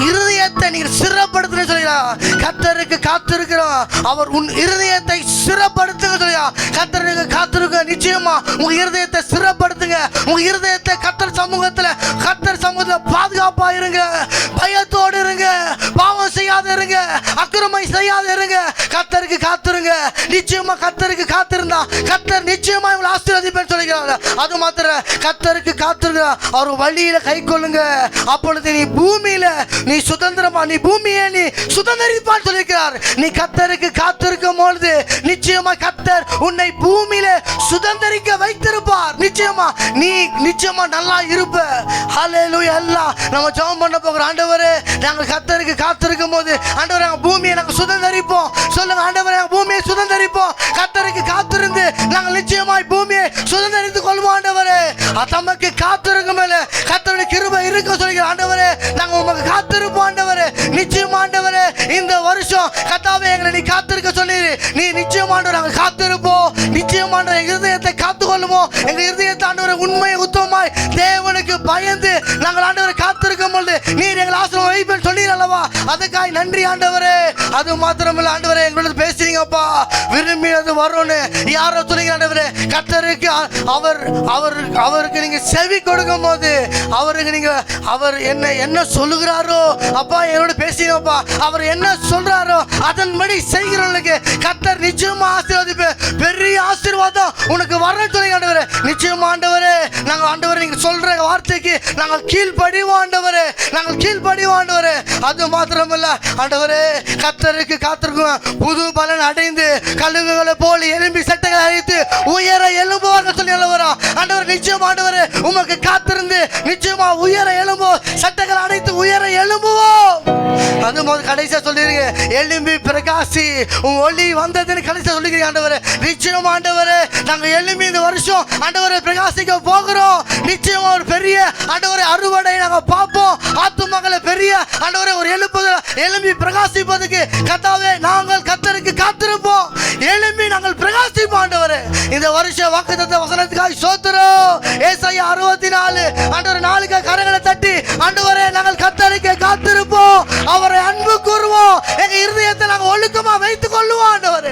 இருதயத்தை நீங்க சிறப்படுத்துன்னு சொல்கிறார். கர்த்தருக்கு காத்திருக்கிறோம், அவர் உன் இருதயத்தை சிறப்படுத்துங்க சொல்கிறார். கர்த்தருக்கு காத்திருக்க. நிச்சயமா உங்க இருதயத்தை சிறப்படுத்துங்க. உங்க இருதயத்தை கர்த்தர் சமூகத்துல பாதுகாப்பா இருங்க, பயத்தோடு இருங்க, பாவம் செய்யாத இருங்க, அக்கிரமை செய்யாத இருங்க. கர்த்தருக்கு காத்திருங்க. நிச்சயமா கர்த்தருக்கு காத்திருந்தா கர்த்தர் நிச்சயமா இவங்களை ஆசீர்வதிப்பேன்னு சொல்லிக்கிறாங்க. அது மாத்திரம் கர்த்தருக்கு காத்திருங்க. அவர் வழியில கை கொள்ளுங்க. அப்பொழுது நீ பூமியில நீ சுதந்திரமா நீ பூமியை நீ சுதந்திரிப்பான்னு சொல்லியிருக்கிறார். நீ கர்த்தருக்கு காத்திருக்கும் பொழுது நிச்சயமா கர்த்தர் உன்னை பூமியில சுதந்திரிக்க வைத்திருப்பார். நிச்சயமா நல்லா இருப்ப. ஹல்லேலூயா. எல்லாம் நம்ம ஜெபம் பண்ண போகிற ஆண்டவரே, நாங்கள் கர்த்தருக்கு காத்திருக்கும் போது ஆண்டவரே நாங்கள் பூமியை நாங்கள் சுதந்திரிப்போம். சொல்லுங்க ஆண்டவரே, நாங்கள் பூமியை சுதந்திரிப்போம். கர்த்தருக்கு காத்திருந்து நாங்கள் நிச்சயமாய் பூமியை சுதந்திரித்துக் கொள்வோம் ஆண்டவரே. தமக்கு காத்திருக்கும் மேல கர்த்தருடைய கிருபை இருக்க சொல்லுகிற ஆண்டவரே, நாங்கள் உமக்கு காத்திருப்போம் ஆண்டவரே. நிச்சயமா ஆண்டவரே இந்த வருஷம் கர்த்தாவே எங்களை நீ காத்திருக்க சொன்னீர். நீ நிச்சயமான நாங்கள் காத்திருப்போம். நிச்சயமான எங்கள் இருதயத்தை காத்துக்கொள்ளுவோம். எங்கள் இருதயத்தை ஆண்டவரை உண்மை உத்தமமாய் தேவனுக்கு பயந்து நாங்கள் ஆண்டவரை காத்திருக்கும் பொழுது நீர் எங்கள் ஆசீர்வாதம் வைப்பேன் சொன்னீர் அல்லவா. அதுக்காய் நன்றி ஆண்டவரே. அது மாத்திரமில்லை ஆண்டவரே, எங்களோட பேசுறீங்கப்பா. விரும்பினது வரும்னு யாரோ சொல்லுங்க ஆண்டவரே. கர்த்தருக்கு அவருக்கு நீங்க செவி கொடுக்கும் போது அவருக்கு நீங்க அவர் என்ன சொல்லுகிறாரோ அப்பா என்னோட பேசினப்பா. அவர் என்ன சொல்றாரோ அதன்படி செய்கிறவர்களுக்கு கர்த்தர் நிச்சயமா ஆசீர்வதிப்பு. பெரிய ஆசீர்வாதம் உனக்கு வரணும் சொல்லுங்க ஆண்டவரே. நிச்சயமா ஆண்டவரே, நாங்கள் ஆண்டவரே நீங்க சொல்ற வார்த்தைக்கு நாங்கள் கீழ்ப்படிவோம் ஆண்டவரே. நாங்கள் கீழ்ப்படிவோம் ஆண்டவரே. அது மாத்திரமல்ல ஆண்டவரே, கர்த்தருக்கு காத்திருக்கும் புது பலன் அடைந்து கழுகுகளை போல எலும்பி சட்டைகளை அழைத்து உயர எழும்புவாங்க சொல்லி அல்லவரா ஆண்டவர். நிச்சயம் ஆண்டவரே உமக்கு காத்திருந்து நிச்சயமா உயர எழும்போ சட்டைகளை அடைத்து உயர எழும்புவோம். அது முதல் கடைசியா சொல்லிருங்க, எலும்பி பிரகாசி உன் ஒளி வந்ததுன்னு கடைசியா சொல்லிக்கிறீங்க ஆண்டவரே. நிச்சயம் ஆண்டவரே, நாங்கள் எலும்பி இந்த வருஷம் ஆண்டவரை பிரகாசிக்க போகிறோம். நிச்சயமா ஒரு பெரிய ஆண்டவரை அறுவடை நாங்கள் பார்ப்போம். ஆத்துமக்களை பெரிய ஆண்டவரை ஒரு எழும்பி பிரகாசிப்பதுக்கு கர்த்தாவே நாங்கள் கர்த்தருக்கு காத்திருப்போம். எழும்பி நாங்கள் பிரகாசிப்போம் ஆண்டவரே. இந்த வருஷம் வாக்குத்தத்த வசனத்துக்காக ஸ்தோத்திரம். ஏசாயா 64 ஆண்டவரே நாளுக்கு கரங்களை தட்டி ஆண்டவரே நாங்கள் கர்த்தருக்கு காத்திருப்போம். எங்க இருதயத்தை நாங்கள் ஒழுக்கமா வைத்துக் கொள்ளுவோம் ஆண்டவரே.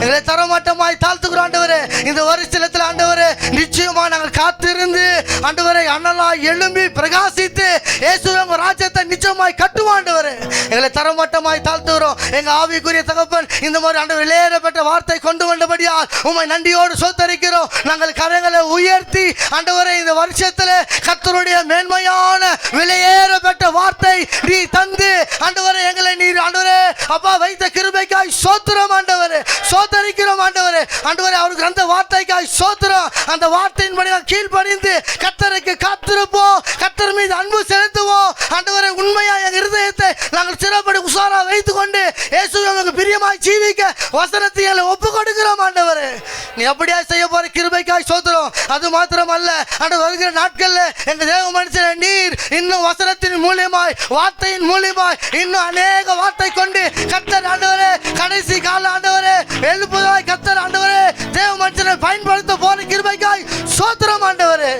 எங்களை தரமட்டமாய் தாழ்த்துக்கிறோம் ஆண்டவரே. இந்த வருஷத்துல ஆண்டவரே நிச்சயமா நாங்கள் காத்திருந்து ஆண்டவரே அண்ணலாய் எழும்பி பிரகாசித்து இயேசுவின் ராஜ்யத்தை நிச்சயமாய் கட்டுவோம் ஆண்டவரே. எங்களை தரமட்டமாய் தாழ்த்துகிறோம். எங்க ஆவிக்குரிய தகப்பன் இந்த மாதிரி ஆண்டவர் விலையேறப்பட்ட வார்த்தை கொண்டு வந்தபடியால் உம்மை நன்றியோடு சோத்தரிக்கிறோம். நாங்கள் கரங்களை உயர்த்தி ஆண்டவரே இந்த வருஷத்துல கர்த்தருடைய மேன்மையான விலையேறப்பட்ட வார்த்தை நீ தந்து ஆண்டவரே எங்களை நீர் ஆண்டவரே அப்பா வைத்த கிருபைக்காய் சோத்திரம் ஆண்டவரே. சோத்தரிக்கிறோம் ஆண்டவரே. ஆண்டவரே அவருக்கு அந்த வார்த்தைக்காய் சோத்திரம். அந்த வார்த்தையின்படி கீழ்ப்படிந்து கர்த்தருக்கு காத்திருப்போம். கர்த்தர் மீது அன்பு செலுத்துவோம் ஆண்டவரே. உண்மையா எங்கள் இருதயத்தை நாங்கள் சிறப்படி உசாரா வைத்துக் கொண்டு இயேசுவை நமக்கு பிரியமாய் ஜீவிக்க வசனத்தை ஒப்பு கொடுக்கிறோம் ஆண்டவரே. நீ அப்படியா செய்ய போற கிருபைக்காய் சோத்திரம். அது மாத்திரம் அல்ல ஆண்டவர் வருகிற நாட்கள்ல எங்க தேவ மனுஷன நீர் இன்னும் வசனத்தின் மூலியமாய் வார்த்தையின் மூலியமாய் இன்னும் அநேக வார்த்தை கொண்டு கர்த்தர் ஆண்டவரே கடைசி கால ஆண்டவரே எழுப்புதலாய் கர்த்தர் ஆண்டவரே தேவ மனுஷனை பயன்படுத்த போற கிருபைக்காய் சோத்திரம் ஆண்டவரே.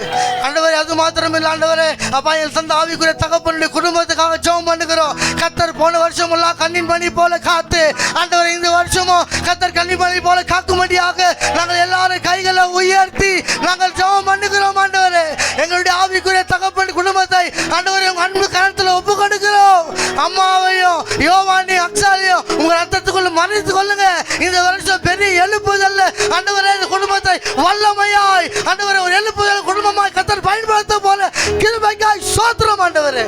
ஆண்டவரே அது மாத்திரம் இல்லை ஆண்டவரே அப்பா என் சொந்த ஆவிக்குரிய தகப்பனுடைய குடும்பத்துக்காக ஜெபம் பண்ணுகிறோம். கர்த்தர் போன வருஷம் எல்லாம் கண்ணின் மணி போல காத்து ஆண்டவரே இந்த வருஷமும் கர்த்தர் கண்ணின் மணி போல காக்கும்படியாக நாங்கள் எல்லாரும் கைகளை உயர்த்தி நாங்கள் ஜெபம் பண்ணுகிறோம் ஆண்டவரே. எங்களுடைய ஆவிக்குரிய தகப்பன் குடும்பத்தை ஆண்டவரே உங்க அன்பு கரத்துல ஒப்பு கொடுக்கிறோம். அம்மாவையும் யோவானையும் அக்ஸாலையும் உங்க ரத்தத்துக்குள்ள மறைத்து கொள்ளுங்க. இந்த வருஷம் பெரிய எழுப்புதல்ல ஆண்டவரே இந்த குடும்பத்தை வல்லமையாய் ஆண்டவரே ஒரு எழுப்புதல் குடும்பமாய் கர்த்தர் பயன்படுத்த போல கிருபைக்காய் சோத்திரம் ஆண்டவரே.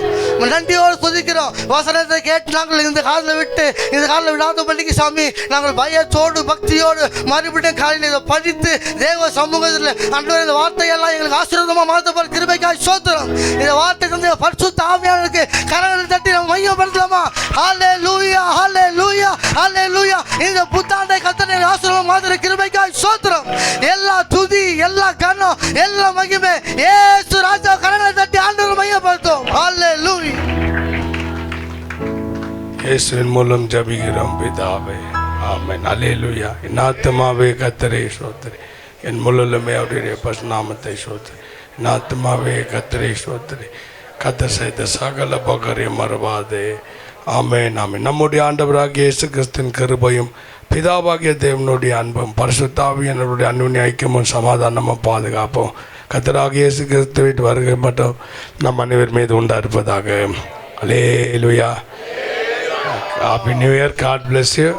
நன்றியோடு துதிக்கிறோம். வசனத்தை கேட்டு நாங்கள் இந்த காலில் விட்டு இந்த காலில் விடாத பள்ளிக்கு சாமி நாங்கள் பயத்தோடு பக்தியோடு மறுபடியும் காலையில் இதை படித்து தேவ சமூகத்தில் ஆண்டவரே இந்த வார்த்தையெல்லாம் எங்களுக்கு ஆசீர்வாதமா மாற்ற போற கிருபைக்காய் சோத்திரம். இந்த வார்த்தை தந்தை பரிசுத்த ஆவியானவருக்கு கரங்களை தட்டி நம்ம மையப்படுத்தலாமா? ஹல்லேலூயா ஹல்லேலூயா ஹல்லேலூயா. இந்த புத்தாண்டை கர்த்தரை ஆசீர்வாதமா மாற்ற கிருபைக்காய் சோத்திரம். எல்லா துதி எல்லா கனம் எல்லா மகிமை இயேசு ராஜா கரங்களை தட்டி ஆண்டவர் மையப்படுத்தும். ஹல்லேலூயா. இயேசுவின் மூலம் ஜெபிக்கிறோம் பிதாவே. ஆமென். அல்லேலூயா. என் ஆத்துமாவே கர்த்தரை ஸ்தோத்திரி. என் முழுமே அவருடைய பரிசுநாமத்தை ஸ்தோத்திரி. என் ஆத்துமாவே கர்த்தரை ஸ்தோத்திரி. கர்த்தர் செய்த சகல உபகாரம் மறவாதே. ஆமென் ஆமென். நம்முடைய ஆண்டவராகிய இயேசு கிறிஸ்துவின் கிருபையும் பிதாவாகிய தேவனுடைய அன்பும் பரிசுத்த ஆவியானவருடைய அன்பின் ஐக்கியமும் சமாதானமும் பாதுகாப்பும் கர்த்தராகிய இயேசு கிறிஸ்துவின் வருகை மட்டும் நம் அனைவர் மீது உண்டாயிருப்பதாக. அல்லேலூயா. Happy New Year. God bless you.